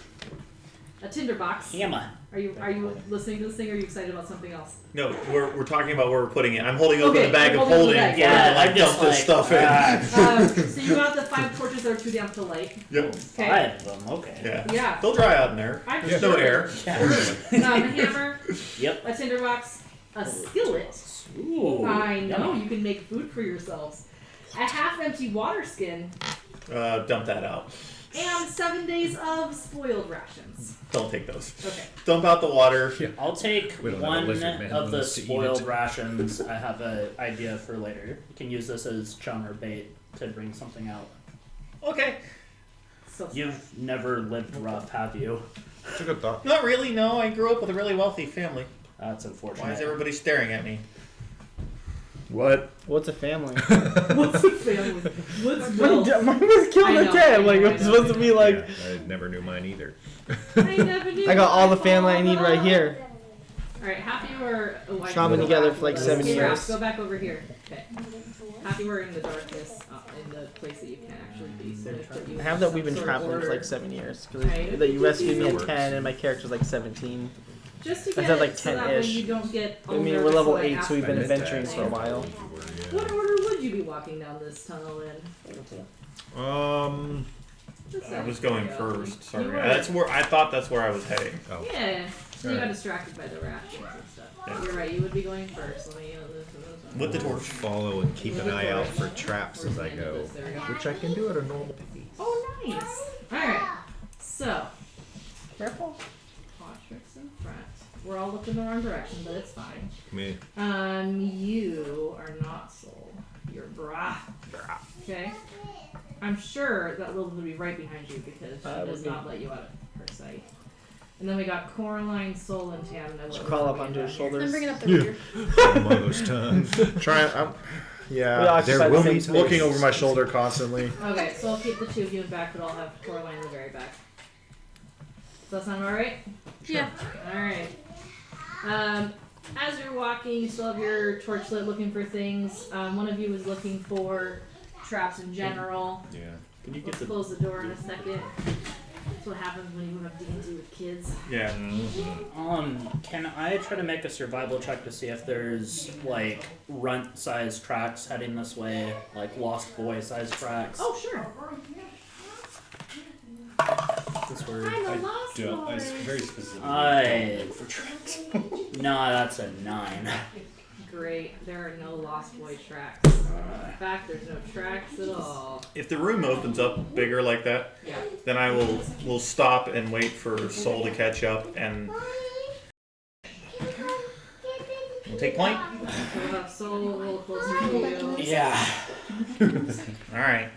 A tinderbox. Hammer. Are you listening to this thing? Or are you excited about something else? No, we're talking about where we're putting it. I'm holding open Okay, the bag you're of holding the holding bag. for Yeah, him to I'm just dump this like, stuff in. So you got the 5 torches that are too damp to light. Yep. 5 of them. Okay. Yeah. Yeah. They'll dry out in there. I'm There's sure. no air. A hammer. Yep. A tinderbox. A skillet. Ooh. I know, yummy. you can make food for yourselves. A half-empty water skin. Dump that out. And 7 days of spoiled rations. Don't take those. Okay. Dump out the water. I'll take We don't have a one lizard man of who the wants to eat spoiled it. rations. I have an idea for later. You can use this as chum or bait to bring something out. Okay. So You've never lived rough, have you? That's a good thought. Not really, no. I grew up with a really wealthy family. That's unfortunate. Why is everybody staring at me? What? What's a family? what's a family? What's wealth? Mine was killed I in know, a can. I Like know, it was supposed to be like. Yeah, I never knew mine either. I never knew I got all the my family I need right father. here. Alright, half you were. Oh, I Shaman go together back. for like Okay, 7 Ralph, years. Go back over here. Okay. Half you were in the darkness, in the place that you can't actually be. So they put you I have in that some we've been sort of traveling for order. like 7 years. Right. Because that you rescued me That at works. 10 and my character's like 17. Just to I get said like it so that way 10-ish. you don't get I all mean, we're nervous level when I 8, ask so we've been for this adventuring thing. for a while. What order would you be walking down this tunnel in? I was going first. Sorry. You were. That's where I thought that's where I was heading. Oh. Yeah. So you got distracted by the rations and stuff. Yeah. You're right. You would be going first. Let me. With the torch. Follow and keep an eye out for traps as I go. There we go. Which I can do at a normal pace. Oh, nice. All right. So, Careful. Patrick's in front. We're all looking the wrong direction, but it's fine. Me. You are not sold. You're bra. Okay. I'm sure that Lilith will be right behind you because she does not let you out of her sight. And then we got Coraline, Soul, and Tamna. Just crawl up onto his shoulders. I'm bringing up the rear. Almost done. Trying. We Yeah. occupy There the will same be space. Looking over my shoulder constantly. Okay, so I'll keep the two of you in back, but I'll have Coraline in the very back. Does that sound alright? Yeah. Alright. As you're walking, you still have your torch lit looking for things. One of you is looking for traps in general. Yeah. Can you get Let's the close the door in a second. That's what happens when you have D&D with kids. Yeah. Can I try to make a survival check to see if there's like runt-sized tracks heading this way, like Lost Boy-sized tracks? Oh, sure. This word. I'm a lost boy. I very specific. For tracks. No, that's a 9. Great. There are no Lost Boy tracks. In fact, there's no tracks at all. If the room opens up bigger like that, Yeah. then I will stop and wait for Soul to catch up and we'll take point. So we'll have Soul a little closer to you. Yeah. All right.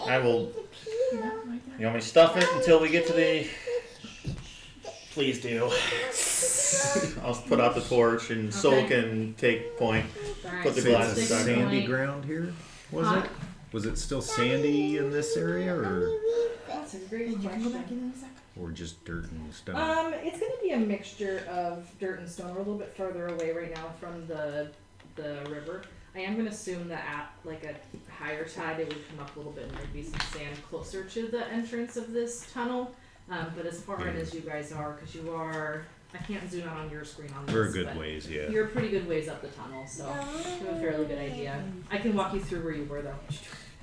I will. You want me to stuff it until we get to the? Please do. I'll put out the torch and Soul Okay. can take point. Alright, Put the so glasses stick back with on. Sandy point. ground here? Was Huh? it? Was it still sandy in this area, That's a great question. or just dirt and stone? It's gonna be a mixture of dirt and stone. We're a little bit further away right now from the river. I am gonna assume that at like a higher tide it would come up a little bit and there'd be some sand closer to the entrance of this tunnel. But as far in as you guys are, because you are, I can't zoom out on your screen on this. We're a good but ways, yeah. You're a pretty good ways up the tunnel, so you have a fairly good idea. I can walk you through where you were though.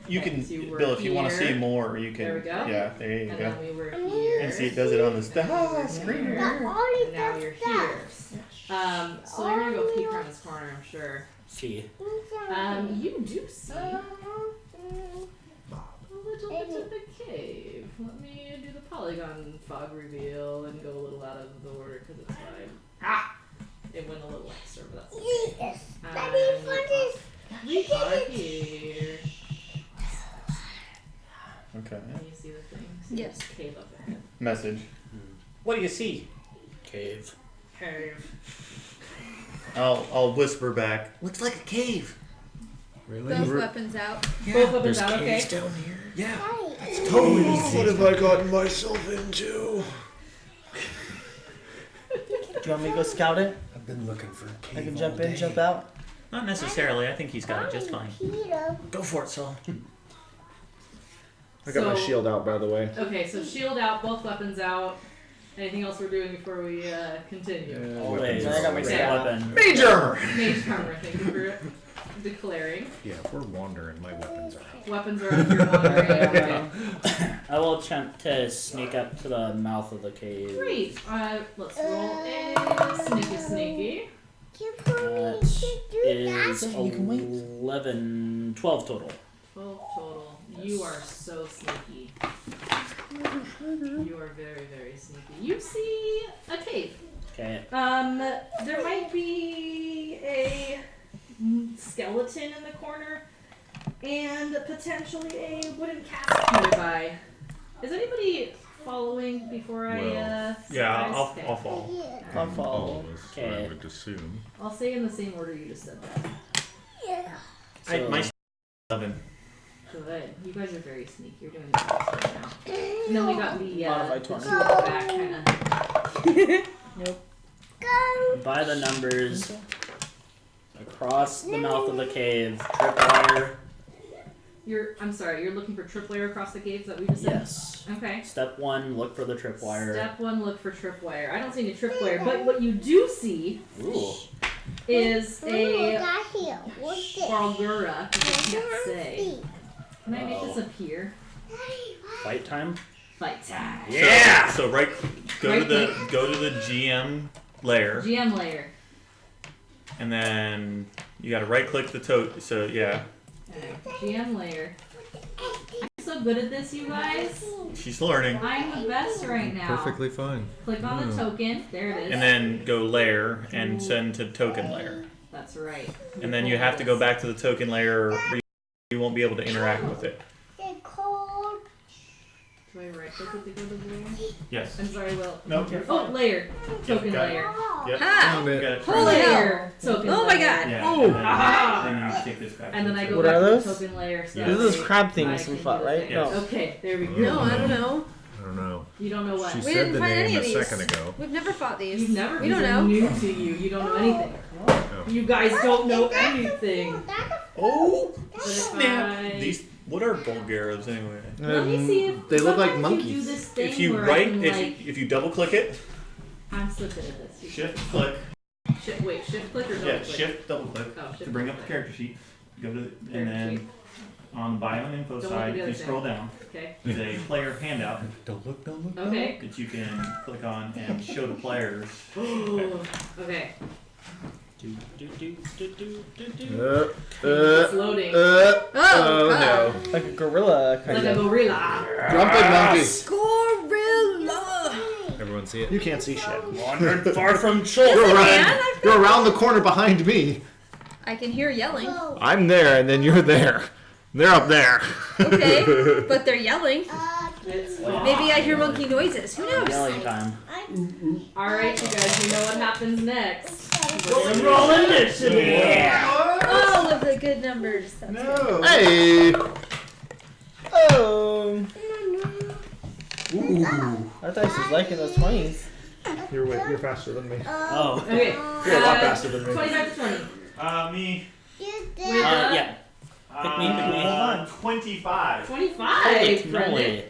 You Okay, can, so you were Bill, if you want to see here. more, you can. There we go. Yeah, there you And go. then we were here. And see, it does it on the screen. Here. And now you're here. So you're gonna go peek around this corner, I'm sure. See. You do see a little bit of the cave. Let me do the polygon fog reveal and go a little out of the order because it's fine. Ah! It went a little extra, but that's okay. We are here. Okay. Can you see the thing? Yes. There's a cave up ahead. Message. What do you see? Cave. Cave. I'll whisper back. Looks like a cave. Really? Both weapons out. Both weapons out, okay? down here. Yeah. Totally. What have I gotten myself into? Do you want me to go scout it? I've been looking for a cave. I can jump in, jump out. Not necessarily. I think he's got it just fine. Go for it, Saul. I got my So- shield out, by the way. Okay, so shield out, both weapons out. Anything else we're doing before we continue? Always. I got my Great staff. weapon. Mage armor! Mage armor, thank you for declaring. Yeah, if we're wandering, my weapons are out. Weapons are up your wandering. Okay. I will attempt to sneak up to the mouth of the cave. Great. Let's roll a sneaky. That is You can wait. 11, 12 total. 12 total. You are so sneaky. You are very, very sneaky. You see a cave. Okay. There might be a skeleton in the corner and potentially a wooden cask nearby. Is anybody following before I Well, Yeah, Okay. I'll fall. I'll follow. Okay. I would assume. I'll say in the same order you just said that. So, My 11. Good. You guys are very sneaky. You're doing the best right now. And then we got the Modified the 20. two at the back kind of. by the numbers, across the mouth of the cave, tripwire. I'm sorry. You're looking for tripwire across the cave. Is that what you just said? Yes. Okay. Step 1, look for the tripwire. Step 1, look for tripwire. I don't see any tripwire, but what you do see Ooh. is a Bargura. I can't say. Can I make this appear? Fight time? Fight time. Yeah! So right go to the GM layer, GM layer. and then you got to right click the token. So yeah, GM layer. I'm so good at this, you guys. she's learning. I'm the best right now. Perfectly fine. Click on the token. There it is. And then go layer and send to token layer. That's right. And then you have to go back to the token layer. Or you won't be able to interact with it. Do I right click it to go to the layer? Yes. I'm sorry, Will. Nope. Oh, layer. Token got it. layer. Yep. Ha! You got it. Holy Layer. Token Oh my layer. god. Yeah. Oh. And Ah. then you take this back. And then I go What back are to those? the token layer. So Yeah. These are those that crab I things we can fought, do right? the No. thing. Okay, there we go. No, I don't know. I don't know. You don't know what? She We said didn't the find any name of a these. second ago. We've never fought these. You've never. We these don't are know. new to you. You don't know anything. Oh. You guys don't know anything. Oh But if snap! I- These what are Bulgaras anyway? Let me see if They look like sometimes you do monkeys. this thing If you where right, I can, like, if you double click it, I'm so good at this. You shift click, Wait, shift click or double yeah, click? shift double click Oh, shift to bring up click. the character sheet. Go to Character and then sheet. on the bio and info Don't look side, at the if other you scroll thing. down, Okay. there's a player handout Don't look. Okay. that you can click on and show the players. Okay. Uh, It's loading. Oh, no. Like a gorilla kind Like a of. gorilla. Grumpy monkey. Gorilla. Everyone see it? You can't see shit. Wandered far from Chult. You're Man, around, you're around the corner behind me. I can hear yelling. I'm there, and then you're there. They're up there. Okay, but they're yelling. It's Maybe I hear monkey noises. Who knows? Yelling time. Alright, you guys, you know what happens next. Roll initiative. Yeah. All of the good numbers. That's No. Hey. Oh. I thought she was liking those 20s. You're faster than me. Oh. Okay. You're a lot faster than me. 25 to 20. Me. Yeah. Pick me. Hold on. 25. 25. No Brendan. way.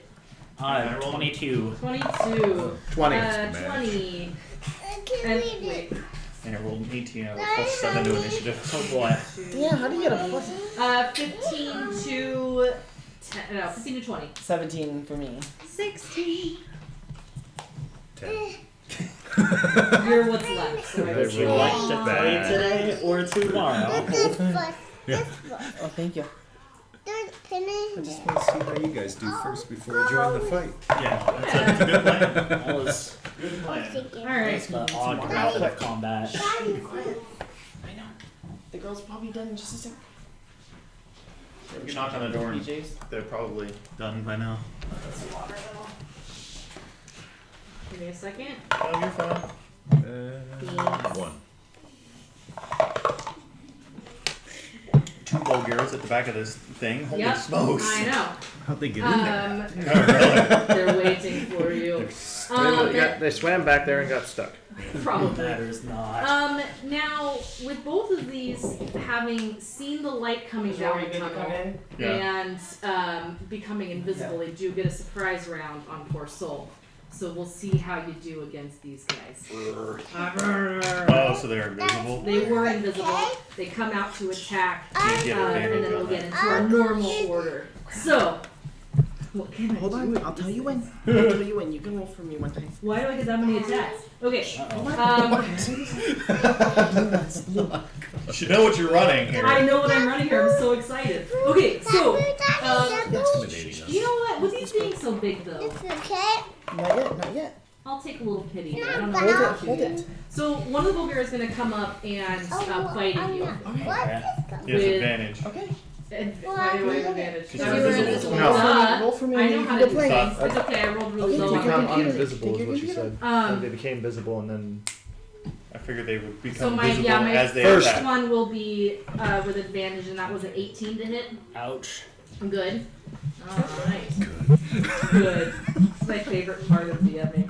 22. 22. 20. 20. And wait. And I rolled an 18 out of a plus 7 to initiative. Oh boy. Yeah, how do you get a plus? 15 to 10. No, 15 to 20. 17 for me. 16. 10. You're what's left. So I They Would you roll like to play bad. today or tomorrow? Oh, thank you. I just want to see how you guys do first before I join the fight. Yeah, that's a good plan. That was Good plan. Alright. the odd method of combat. I know. The girl's probably done in just a sec. You can knock on the door and PJs. they're probably done by now. Give me a second. Oh, you're fine. Beans. 1. 2 Bulgaras at the back of this thing. Holy Yep. smokes. I know. How'd they get in there? They're waiting for you. They swam back there and got stuck. Probably. Matters not. Now, with both of these having seen the light coming down the tunnel Yeah. and becoming invisible, they do get a surprise round on Poor Soul. So we'll see how you do against these guys. Oh, so they're invisible? They were invisible. They come out to attack, You get and advantage then we'll on get that. into our normal order. So, what can I Hold do? on, I'll tell you when. I'll tell you when. You can roll for me one time. Why do I get that many attacks? Okay. You should know what you're running here. I know what I'm running here. I'm so excited. Okay, so Intimidating us. you know what? With these being so big, though, Not yet, not yet. I'll take a little pity. I don't know Hold it, how to hold yet. it. So one of the Bulgarians is gonna come up and fight at you. Okay. He has With- advantage. Okay. And why do I have advantage? Because I you're was invisible. No. Roll for me. I and know you how can to go do play. things. It's okay. I rolled really Okay, low. take Become your computer. uninvisible Take is your what she computer. said. They became visible and then I figured they would So become my visible my as they first attack. one will be with advantage, and that was an 18 to hit. Ouch. Good. All right. Good. It's my favorite part of DMing.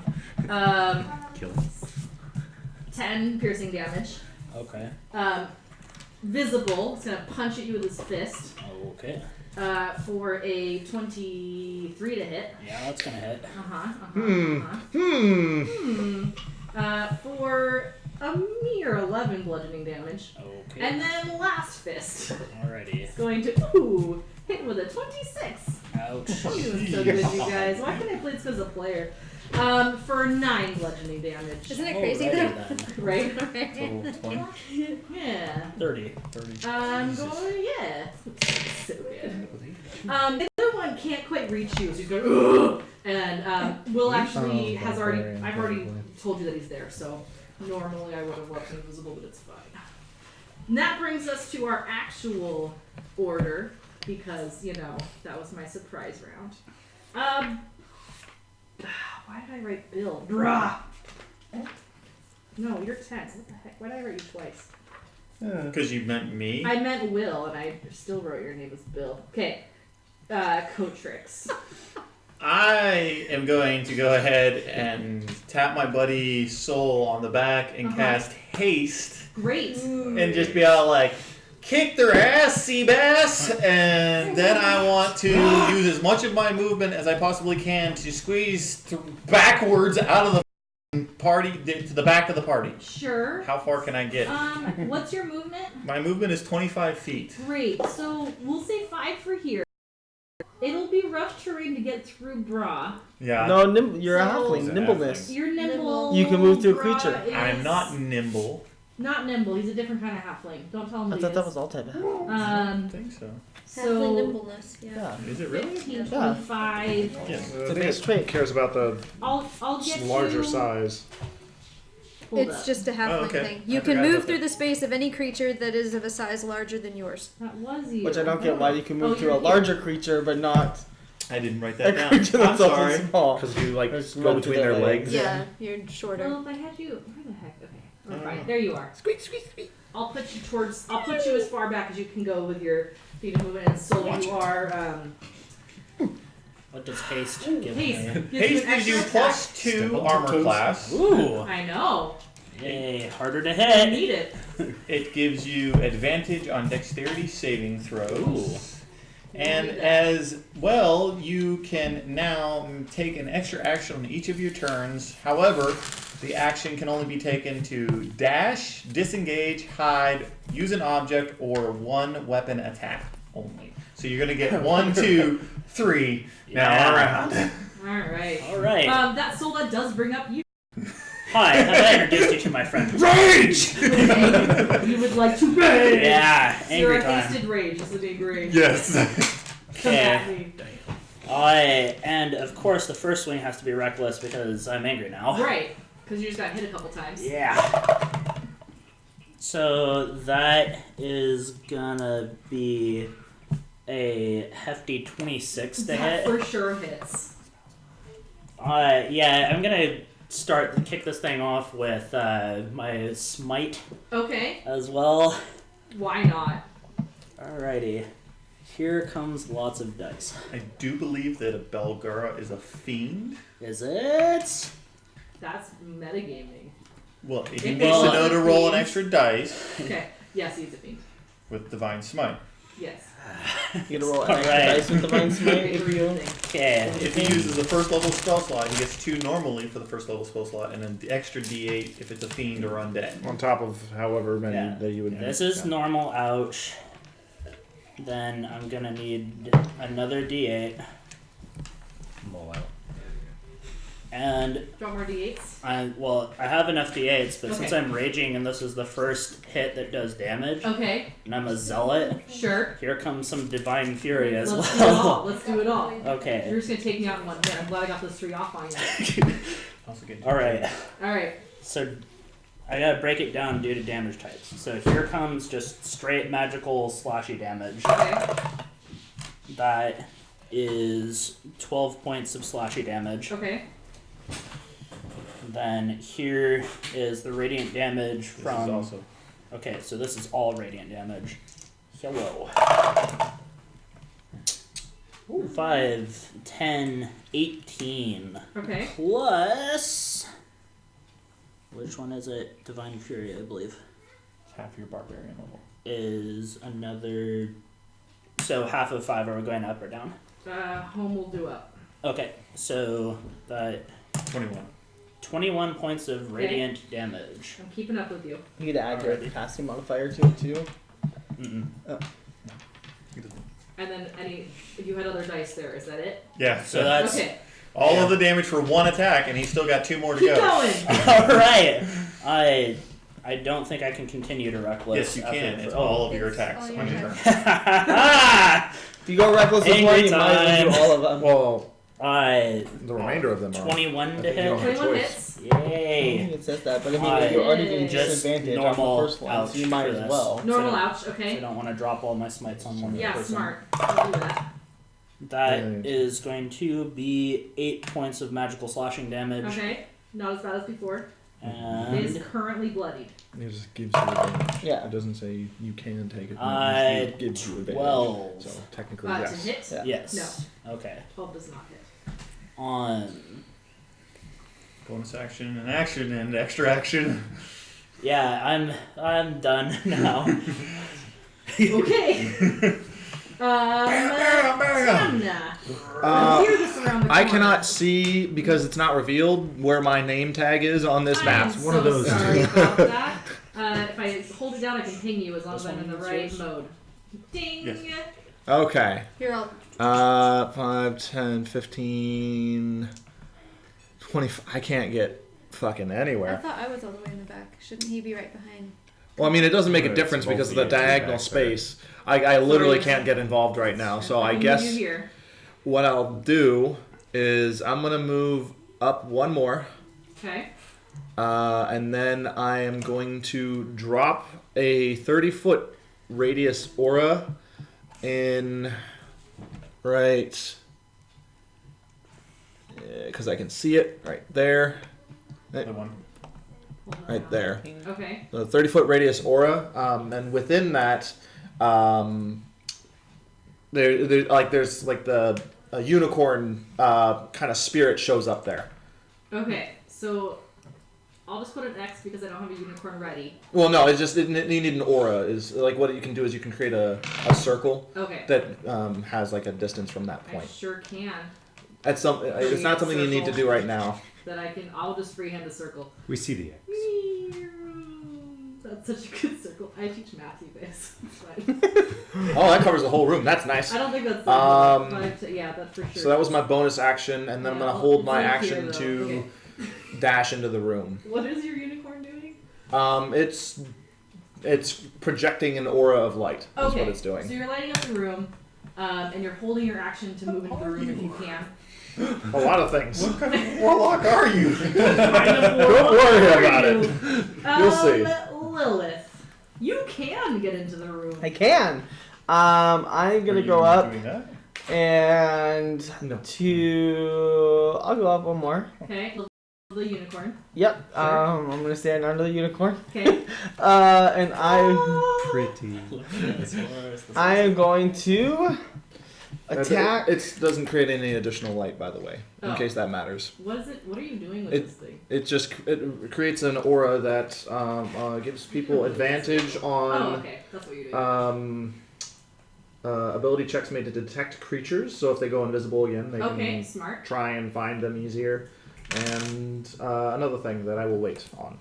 Kill. 10 piercing damage. Okay. Visible. It's gonna punch at you with his fist. Okay. For a 23 to hit. Yeah, that's gonna hit. For a mere 11 bludgeoning damage. Okay. And then last fist. Alrighty. It's going to hit with a 26. Ouch. I'm doing so good, you guys. Why can't I play this as a player? For 9 bludgeoning damage. Isn't it crazy Alrighty though? then. Right? Total 20. Yeah. 30. I'm going, yeah. So good. The other one can't quite reach you, so he's going, ugh! And Will actually has already, I've already told you that he's there, so normally I would have left him invisible, but it's fine. And that brings us to our actual order, because, you know, that was my surprise round. Why did I write Bill? Bruh! No, you're 10. What the heck? Why did I write you twice? Because you meant me? I meant Will, and I still wrote your name as Bill. Okay. Coatrix. I am going to go ahead and tap my buddy Soul on the back and cast Haste. Great. And just be all like, kick their ass, Seabass! And then I want to use as much of my movement as I possibly can to squeeze backwards out of the party to the back of the party. Sure. How far can I get? What's your movement? My movement is 25 feet. Great. So we'll say 5 for here. It'll be rough terrain to get through Bra. Yeah. No, you're a So- halfling. Nimbleness. You're nimble. You can move through a Bra creature. is I'm not nimble. Not nimble. He's a different kind of halfling. Don't tell him I what thought he that is. was all type of. I Um. think so. Halfling So nimbleness, yeah. Yeah. Is it really? 15, Yeah. 25. Yes. I a think base it trait. cares about the I'll get larger you. size. Hold It's up. just a halfling okay. thing. I You can forgot move about through that. the space of any creature that is of a size larger than yours. That was you. Which I don't get why you can move Oh, through a you're larger creature, but not I didn't write a that down. creature I'm that's also sorry. small. Because you like There's go run to between their their legs. Yeah, you're shorter. Well, if I had you, where the heck? Okay, fine. There you are. Squeak, squeak, squeak. I'll put you as far back as you can go with your feet of movement, and so you are. What does haste give Haste. me? Gives you Haste an gives you extra attack. +2 armor class. Ooh. I know. Yay, harder to I hit. need it. It gives you advantage on dexterity saving throws. And Need that. as well, you can now take an extra action on each of your turns. However, the action can only be taken to dash, disengage, hide, use an object, or one weapon attack only. So you're going to get 1, 2, 3 now Yeah. around. All right. All right. That does bring up you. Hi, have I introduced you to my friend Rage? Okay. You would like to rage. Yeah, So you're angry a time. hasted rage. This would be great. Yes. Come at Okay. me. And of course the first swing has to be reckless because I'm angry now. Right. Because you just got hit a couple times. Yeah. So that is gonna be a hefty 26 to That hit. for sure hits. Yeah, I'm gonna kick this thing off with my smite Okay. as well. Why not? Alrighty. Here comes lots of dice. I do believe that a Belgara is a fiend. Is it? That's metagaming. Well, he If needs it to was know a to roll an fiend. extra dice Okay. Yes, he's a fiend. with Divine Smite. Yes. You gotta roll an extra Alright. dice with Divine Smite if you. Okay. If he uses a first level spell slot, he gets 2 normally for the first level spell slot, and then the extra d8 if it's a fiend or undead. On top of however many Yeah. that you would have. This is normal, ouch. Then I'm gonna need another d8. Mull out. And Do you want more d8s? I have enough d8s, but since Okay. I'm raging and this is the first hit that does damage, Okay. and I'm a zealot, Sure. here comes some divine fury as Let's do it all. well. Let's do it all. Okay. You're just gonna take me out in one hit. I'm glad I got those 3 off on you. Also get Alright. Alright. So I gotta break it down due to damage types. So here comes just straight magical slashy damage. Okay. That is 12 points of slashy damage. Okay. Then here is the radiant damage This from. is also. Okay, so this is all radiant damage. Hello. 5, 10, 18. Okay. Plus. Which one is it? Divine Fury, I believe. Half your barbarian level. Is another. So half of 5, are we going up or down? Home will do up. Okay, so that 21. 21 points of radiant damage. I'm keeping up with you. You get to add your Alrighty. casting modifier to it too. Mm-mm. And then you had other dice there. Is that it? Yeah, So that's Okay. All of the damage for one attack, and he's still got 2 more to Keep go. going. All right. I don't think I can continue to reckless. Yes, you can. effort It's for- all of your It's attacks all on your your attacks. turn. If you go reckless with Angry one, you might as well do time. all of them. Well, I the remainder of them are. 21 I to think you don't hit. have 21 choice. hits. I don't Yay. think it says that, but I mean, I you're already getting just disadvantage off normal the first one, so you might ouch as for well. this. Normal So- ouch, I okay? don't want to drop all my smites on one Yeah, person. smart. I'll do that. That Right. is going to be 8 points of magical slashing damage. Okay. Not as bad as before. It And is currently bloodied. It just gives you advantage. Yeah. It doesn't say you can take it. I It gives you advantage. 12. So technically, To yes. hit? Yeah. Yes. Okay. 12 does not hit. On. Bonus action and action and extra action. Yeah, I'm done now. Okay. Tamna. Uh, Hear this around the I corner. cannot see because it's not revealed where my name tag is on this map. I'm so sorry about that. If I hold it down, I can ping you as long as I'm in the right mode. Ding! Yes. Okay. Here, I'll. 5, 10, 15, 20. I can't get fucking I anywhere. thought I was all the way in the back. Shouldn't he be right behind? Well, I mean, it doesn't make a Right, difference it's because of both the of you diagonal back there. space. I literally Sorry. can't get involved right now. So I Can you guess do here? what I'll do is I'm going to move up one more. Okay. And then I am going to drop a 30-foot radius aura in right, because I can see it right there, The one. Hold on. right there. Okay. The 30-foot radius aura, and within that, there's like a unicorn kind of spirit shows up there. Okay. So I'll just put an X because I don't have a unicorn ready. Well, no, it's just you need an aura. Is like what you can do is you can create a circle Okay. that has like a distance from that I point. sure can. It's not something you need to do right now. That I can. I'll just freehand a circle. We see the X. That's such a good circle. I teach math, you guys. It's fine. Oh, that covers the whole room. That's nice. I don't think that's. But yeah, that's for sure. So that was my bonus action, and then I'm Yeah, gonna hold it's my right action here, though. to Okay. dash into the room. What is your unicorn doing? It's projecting an aura of light. Is Okay. what it's doing. So you're lighting up the room, and you're holding your action to move into the room if you can. A lot of things. What kind of warlock are you? Don't worry about it. You'll see. Lilith, you can get into the room. I can. I'm gonna go up and No. I'll go up one more. Okay, the unicorn. Yep. Sure. I'm gonna stand under the unicorn. Okay. And Pretty. I am going to attack. It doesn't create any additional light, by the way, in Oh. case that matters. What is it? What are you doing with It- this thing? It creates an aura that gives people advantage Oh, on okay. That's what you're doing. ability checks made to detect creatures. So if they go invisible again, they Okay, can smart. try and find them easier. And another thing that I will wait on.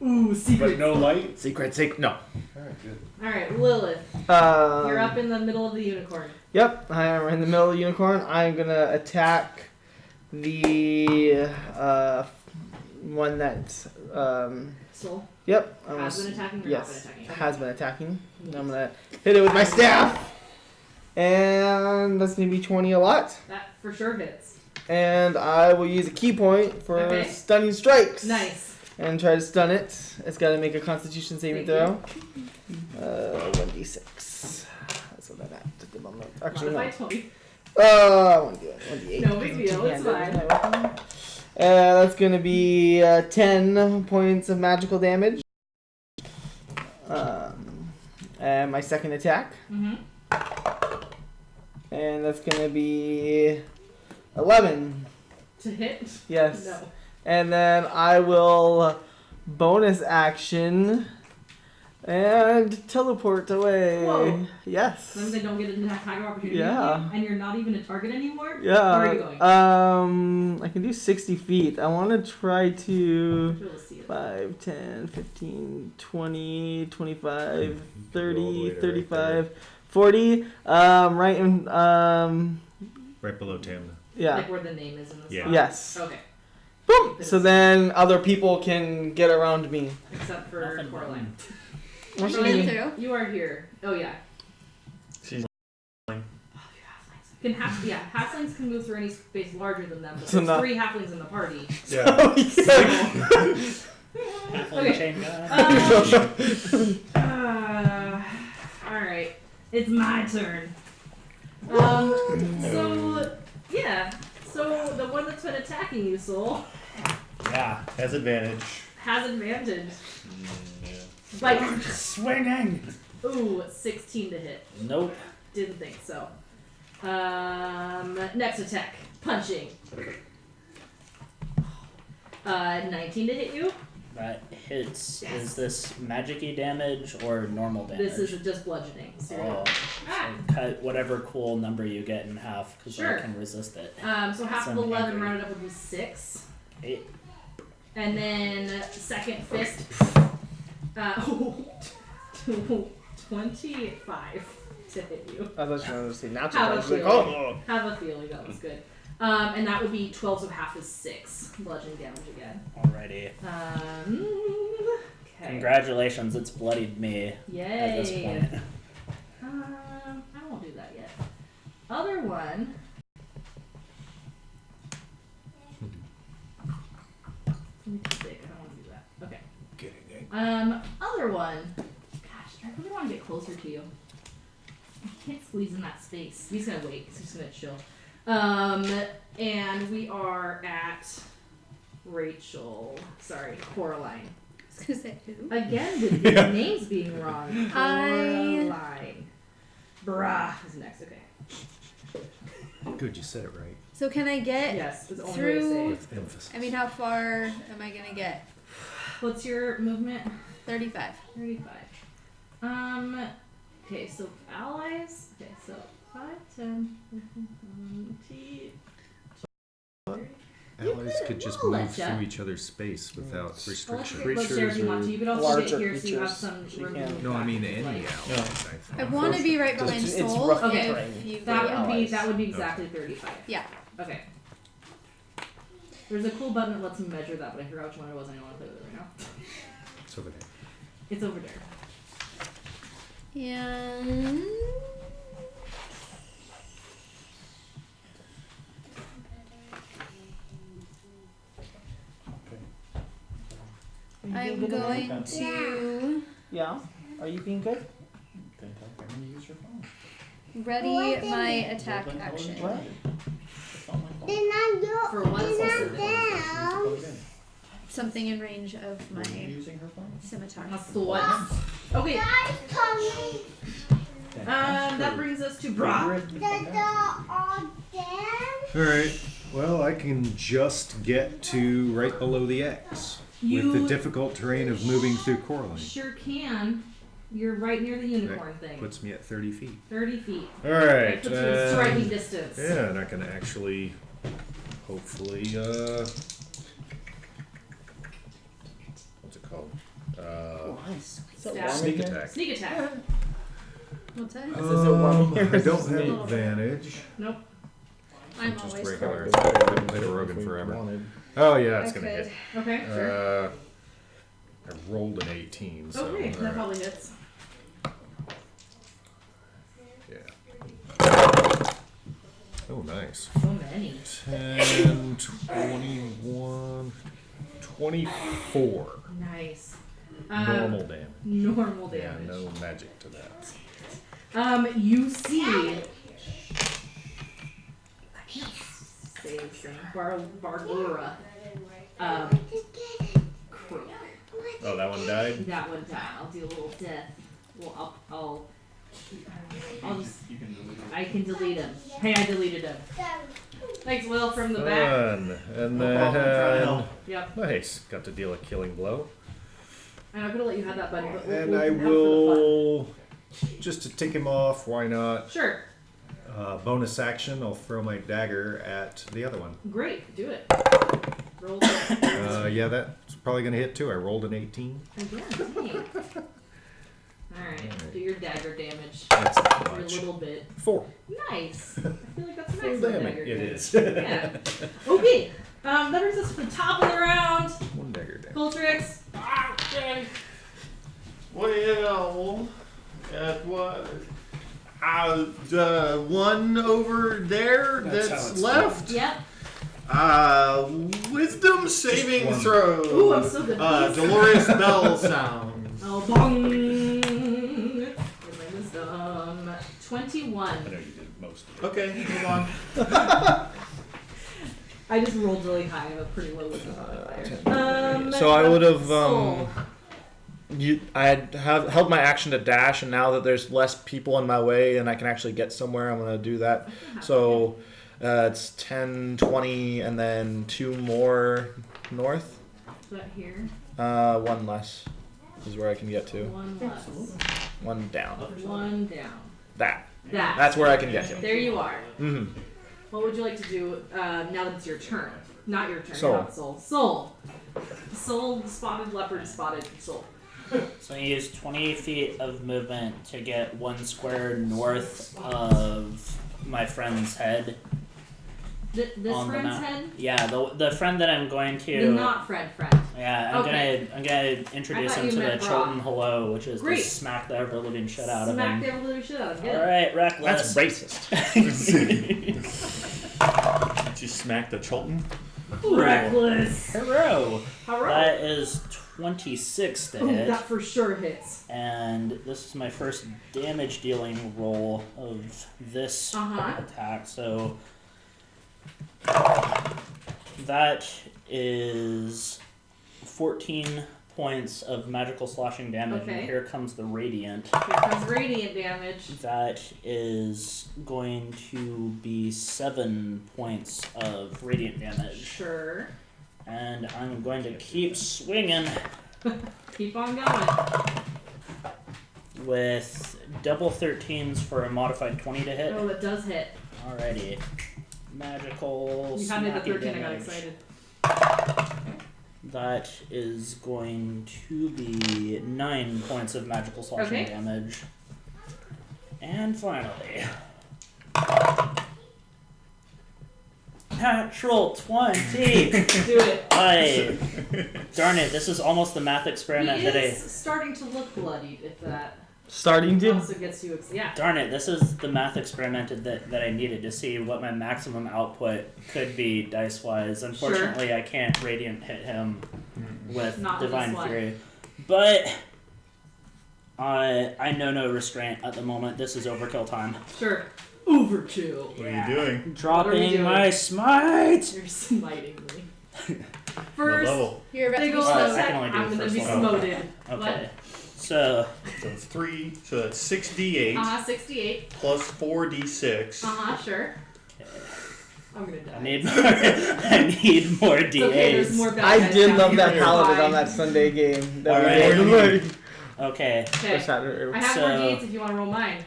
Ooh, secret. But no light? Secret. No. Alright, good. All right, Lilith, you're up in the middle of the unicorn. Yep, I am in the middle of the unicorn. I'm gonna attack the one that. Soul Yep. has been attacking or Yes, not been attacking? has been attacking. And I'm gonna hit it with my staff, and that's gonna be 20 a lot. That for sure hits. And I will use a key point for Okay. stunning strikes. Nice. And try to stun it. It's got to make a Constitution saving Thank throw. 1d6. That's what I'm at at the moment. Actually, Modify no. 20. 1d8. No big deal, it's fine. That's going to be 10 points of magical damage. And my second attack. Mm-hmm. And that's going to be 11. To hit? Yes. No. And then I will bonus action and teleport away. Whoa. Yes. Sometimes they don't get an attack of opportunity. Yeah. on you, and you're not even a target anymore? Yeah. Where are you going? I can do 60 feet. I want to try to We'll see it. 5, 10, 15, 20, 25, Go all the 30, way to right 35, 40. Right in Right below Tamna. Yeah. Like where the name is in the Yeah. spot? Yes. Okay. Boom. So then other people can get around me. Except for Nothing Coraline. What's She she went mean? through. You are here. Oh yeah. She's Can halflings can move through any space larger than them, but So there's not- 3 halflings in the party. Yeah. Halfling chain gun. Alright. It's my turn. So yeah. So the one that's been attacking you, Soul, Yeah. has advantage. has advantage. Yeah. Like Swinging. ooh, 16 to hit. Nope. Didn't think so. Next attack. Punching. 19 to hit you. That hits. Yes. Is this magic-y damage or normal damage? This is just bludgeoning. So, Oh, ah. so cut whatever cool number you get in half because Sure. I can resist it. So half of I'm 11 angry. rounded up would be 6. 8. And then second fist. 25 to hit you. I thought you were going to say natural. How I about was like, you? oh. Have a feeling that was good. And that would be 12, so half is 6 bludgeoning damage again. Alrighty. Okay. Congratulations, it's bloodied me Yay. at this point. I won't do that yet. Other one. Too big. I don't want to do that. Okay. Getting it. Other one. Gosh, I really want to get closer to you. I can't squeeze in that space. He's gonna wait. He's just gonna chill. And we are at Coraline. I was gonna say who? Again with these names being wrong. I- Coraline. Brah is next. Okay. Good, you said it right. So can I get Yes, it's the only way to say through? it. With emphasis. I mean, how far am I gonna get? What's your movement? 35. 35. Okay, so allies. Okay, so 5, 10, 20. Allies could just We'll move let ya. through each other's space without Well, let's restriction. get closer if you want to. You could also get larger here so you have creatures, some so you room. can- to move No, I back mean if any you'd allies. like. No. I think. I want to be right behind It's Soul. rough Okay. terrain. If you That go. would be exactly 35. Yeah. Okay. There's a cool button that lets me measure that, but I forgot which one it was and I don't want to play with it right now. It's over there. It's over there. And I'm going to Yeah. Are you being good? ready my attack action. What? For what specific? Something in range of my scimitar. A sword. Okay. That brings us to Brock. Alright. Well, I can just get to right below the X. With You the difficult terrain of moving through Coraline. sure can. You're right near the unicorn That thing. puts me at 30 feet. 30 feet. Alright. That puts you in striking distance. Yeah, and I can actually, hopefully, what's it called? Nice. Is it Stab. warm in Sneak here? attack. Sneak attack. What's that? Is it warm here? I don't Is it have advantage. Nope. I'm Just always regular. cold. I haven't played a Rogan If we forever. wanted. Oh yeah, it's I gonna could. hit. Okay, sure. I rolled an 18, so Okay, that alright. probably hits. Yeah. Oh, nice. So many. 10, 21, 24. Nice. Normal damage. Normal Yeah, damage. no magic to that. You see. I can't say this thing. Barbara. Croak. Oh, that one died? That one died. I'll do a little death. Well, I'll just. I can delete him. Hey, I deleted him. Thanks, Will, from the back. Fun. And No problem, I'm trying to then. help. Yep. Nice. Got to deal a killing blow. And I'm gonna let you have that button, but And we'll I have it for the will. Just to tick him off, why not? fun. Sure. Bonus action, I'll throw my dagger at the other one. Great. Do it. Roll. Yeah, that's probably going to hit too. I rolled an 18. Again. Hey. Alright, do your dagger damage. That's not Every much. little bit. 4. Nice. I feel like that's a Full nice damage. dagger It damage. is. Yeah. Okay. That brings us to the top of the round. 1 dagger damage. Cultrix. Well, that was one over there That's how that's it's left. Yep. Wisdom saving one. throw. Ooh, I'm so good at these. Dolores bell sound. Oh, bong. Here's my wisdom. 21. I know you did most of it. Okay, move on. I just rolled really high. I have a pretty low wisdom modifier. So I would have Soul. I had held my action to dash, and now that there's less people in my way and I can actually get somewhere, I'm gonna do that. So it's 10, 20, and then 2 more north. Is that here? 1 less is where I can get to. 1 less. 1 down. 1 down. That's where I can get to. There you are. Mm-hmm. What would you like to do now that it's your turn? Not your turn. Soul. Not soul. Soul. Soul spotted leopard spotted soul. So I use 20 feet of movement to get 1 square north of my friend's head. This On the friend's map. head? Yeah, the friend that I'm going The to. not friend. Yeah, I'm Okay. gonna introduce I thought him you to the meant Chilton Brock. Hello, which is Great. to smack the ever living shit out of Smack him. the ever living shit out of him. All right, reckless. That's racist. Just smack the Chilton. Reckless. Hero. Hurrah. That is 26 to Ooh, hit, that for sure hits. and this is my first damage dealing roll of this Uh-huh. attack. So that is 14 points of magical slashing damage, Okay. and here comes the radiant. Here comes radiant damage. That is going to be 7 points of radiant damage. Sure. And I'm going to keep swinging Keep on going. with double 13s for a modified 20 to hit. Oh, it does hit. Alrighty. Magical You had me at the smacky 13, I got damage. excited. That is going to be 9 points of magical slashing Okay. damage. And finally, natural 20. Do it. Darn it! This is almost the math experiment He that I. is starting to look bloodied, if that Starting to. also gets you yeah. Darn it! This is the math experiment that I needed to see what my maximum output could be dice wise. Unfortunately, I can't radiant hit him with Not with divine this one. fury, but I know no restraint at the moment. This is overkill time. Sure. Overkill. What are you doing? What are we Dropping doing? my smite. You're smiting me. What First, level? You're about to big be ol' I slow. can only do I'm the gonna first be one. smoted. Okay, so So 3. So that's 6d8 68. plus 4d6. Sure. I'm gonna die. I need more. I need more It's okay, there's DAs. more bad I guys did down love here. that You're paladin fine. on that Sunday game. That Alright. we did. Okay, Okay. For Saturday. I have So- more d8s if you want to roll mine.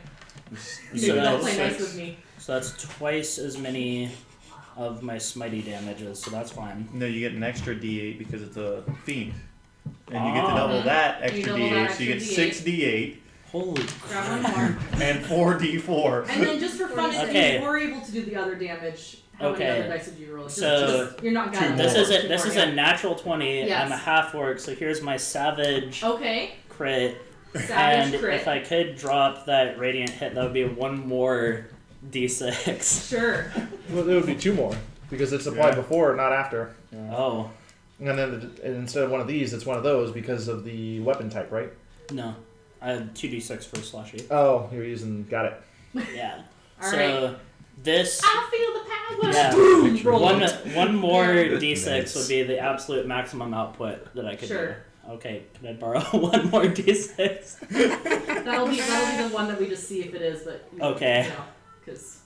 You So Maybe get don't that's play nice 6. with me. so that's twice as many of my smitey damages. So that's fine. No, you get an extra d8 because it's a fiend. And you get to Ah. double that You extra double that d8, so you get extra 6d8 Holy Grab one more. and 4d4. And then just for fun, if Okay. you were able to do the other damage, how Okay. many other dice would you roll? So, you're not two gonna. This more. is a this is a natural 20. Yes. I'm a half orc, so here's my savage Okay. crit. Savage And crit. if I could drop that radiant hit, that would be one more d6. Sure. Well, there would be 2 more because it's applied Yeah. before, not after. Oh And then instead of one of these, it's one of those because of the weapon type, right? no, I had 2d6 for slushy. Oh, you're using. Got it. Yeah. All so right. this I feel the power. Yeah. Boom. Roll one it. one more d6 Nice. would be the absolute maximum output that I could Sure. do. Okay, can I borrow one more d6? That'll be the one that we just see if it is, but Okay. because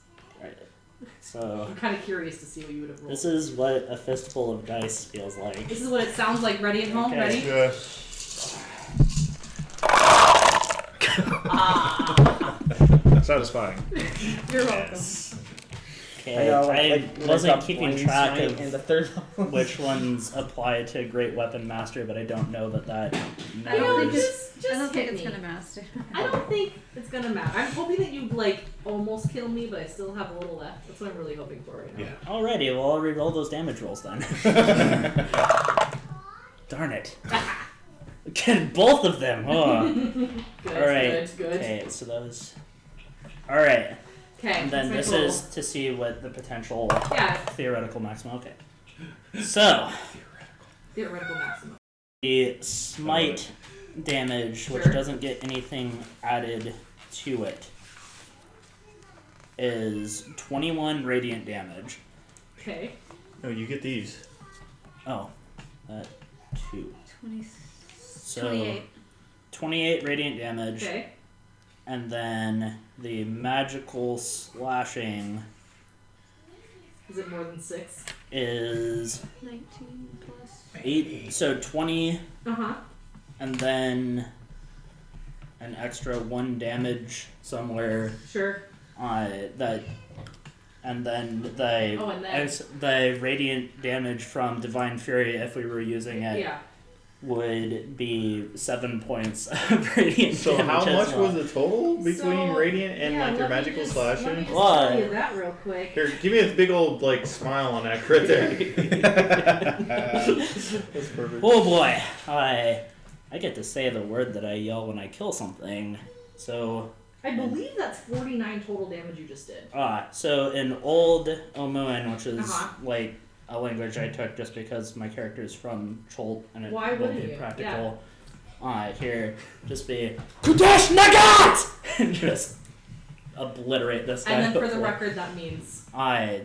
Right. So I'm kind of curious to see what you would have rolled. this is what a fistful of dice feels like. This is what it sounds like. Ready at home? Okay. Ready? Yeah. Ah. Satisfying. You're welcome. Okay, I when wasn't dropped keeping Blinding track Smite of in the third level. which ones apply to Great Weapon Master, but I don't know that I don't think matters. it's, I don't think hit it's me. gonna master. I don't think it's gonna matter. I'm hoping that you like almost kill me, but I still have a little left. That's what I'm really hoping for right now. Yeah. Alrighty, well I'll re-roll those damage rolls then. Darn it. Get both of them. Oh. Good, Alright. good. Okay, so that was. Alright. Okay, And then that's this my total. is to see what the potential Yeah, theoretical maximum. Okay. So, theoretical maximum. the smite damage, which Sure. doesn't get anything added to it, is 21 radiant damage. Okay. No, you get these. Oh, that 2. 20, So 28. 28 radiant damage, Okay. and then the magical slashing Is it more than 6? is 19 plus. 8. So 20, Uh huh. and then an extra 1 damage somewhere. Sure. That, and then the Oh, and then- the radiant damage from Divine Fury, if we were using it, Yeah. would be 7 points of radiant So damage. how as much well. was the total between So, radiant and yeah, like their let me magical just- slashing? Let me just Why? tell you that real quick. Here, give me a big old like smile on that crit there. That's perfect. Oh boy, I get to say the word that I yell when I kill something. So I believe that's 49 total damage you just did. so in Old Omuan, which is Uh-huh. like a language I took just because my character is from Cholt and it Why won't wouldn't be you? practical. Here, just be Kudesh Nagat and just obliterate this guy. And then for the before record, that means. I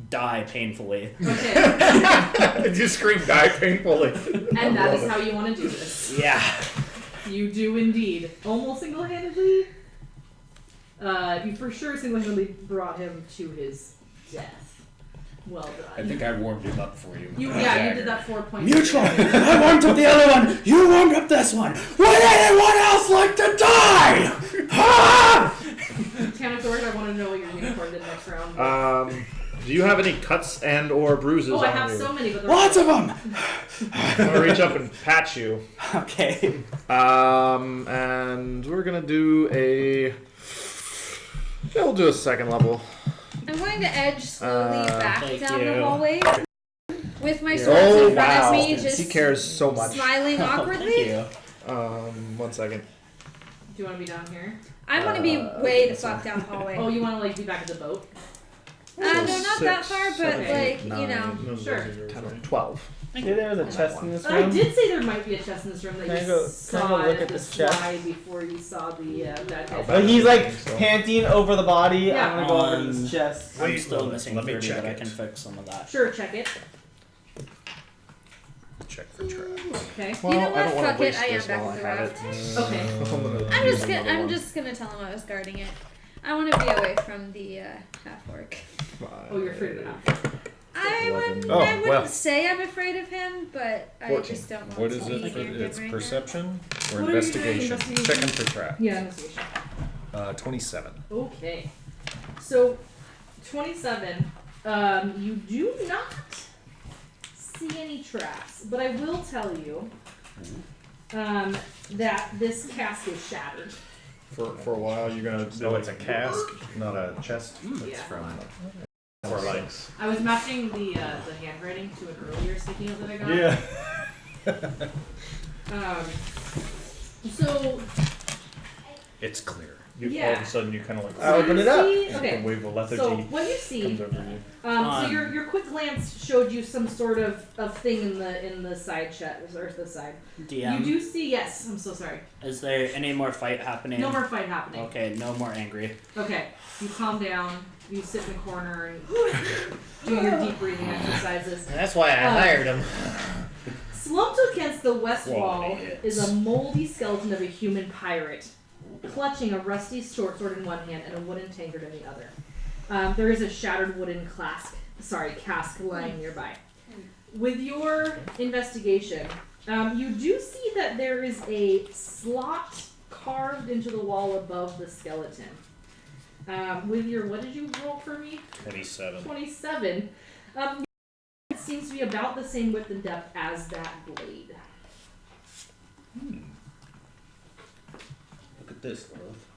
die painfully. Okay. You scream die painfully. And that is how you want to do this. Yeah. You do indeed. Almost single-handedly. You for sure single-handedly brought him to his death. Well done. I think I warmed him up for you. You did that 4 points. Mutual. I warmed up the other one. You warmed up this one. Would anyone else like to die? Ah! Tanithor, I want to know what your unicorn did next round. Do you have any cuts and or bruises Oh, I on have you? so many, but they're Lots of them. I'm gonna reach up and pat you. Okay. And we're gonna do a. Yeah, we'll do a second level. I'm going to edge slowly back Thank down you. the hallway with my Yeah. swords Oh in front wow! of me, just He cares so much. smiling Oh, awkwardly. thank you. 1 second. Do you want to be down here? I want to be way the fuck down the hallway. Oh, you want to like be back at the boat? No, not that 6, far, but 7, like, 9, you know. Sure. 10, 12. See, there's a chest in this I room. did say there might be a chest in this room that Can I you go- saw can I go look at at the this chest? slide before you saw the that guy. But he's like So- panting over the body. Yeah. I'm gonna go over to this chest. I'm Wait, still let missing me 30, check but I it. can fix some of that. Sure, check it. Check for traps. Okay. Well, You know I what? don't want Fuck to it, waste I am this back while in the I have raft. it. Okay. I'm just gonna tell him I was guarding it. I want to be away from the half orc. Oh, you're afraid of that. I 11. wouldn't. Oh, I wouldn't well. say I'm afraid of him, but I 14. just don't want What to is be it? near him It's right perception or What are you doing? investigation? Investigation? Checking for traps. Yeah, investigation. 27. Okay. So, 27. You do not see any traps, but I will tell you that this cask is shattered. For a while, you're gonna. Oh, it's a cask, not a chest. Yeah. It's from Or legs. I was matching the handwriting to an earlier sticky note that I got. Yeah. So It's clear. All of yeah. a sudden, you kind of like I open it up. See, a okay. wave of lethargy So what you see, comes over you. so your quick glance showed you some sort of thing in the side chat or the side. DM, You do see, yes. I'm so sorry. is there any more fight happening? No more fight happening. Okay, no more angry. Okay, you calm down. You sit in the corner and do your deep breathing exercises. That's why I hired him. Slumped against the west wall Quality hits. is a moldy skeleton of a human pirate, clutching a rusty short sword in one hand and a wooden tankard in the other. There is a shattered wooden cask lying nearby. With your investigation, you do see that there is a slot carved into the wall above the skeleton. With your, what did you roll for me? 27. 27. It seems to be about the same width and depth as that blade. Look at this, Lilith.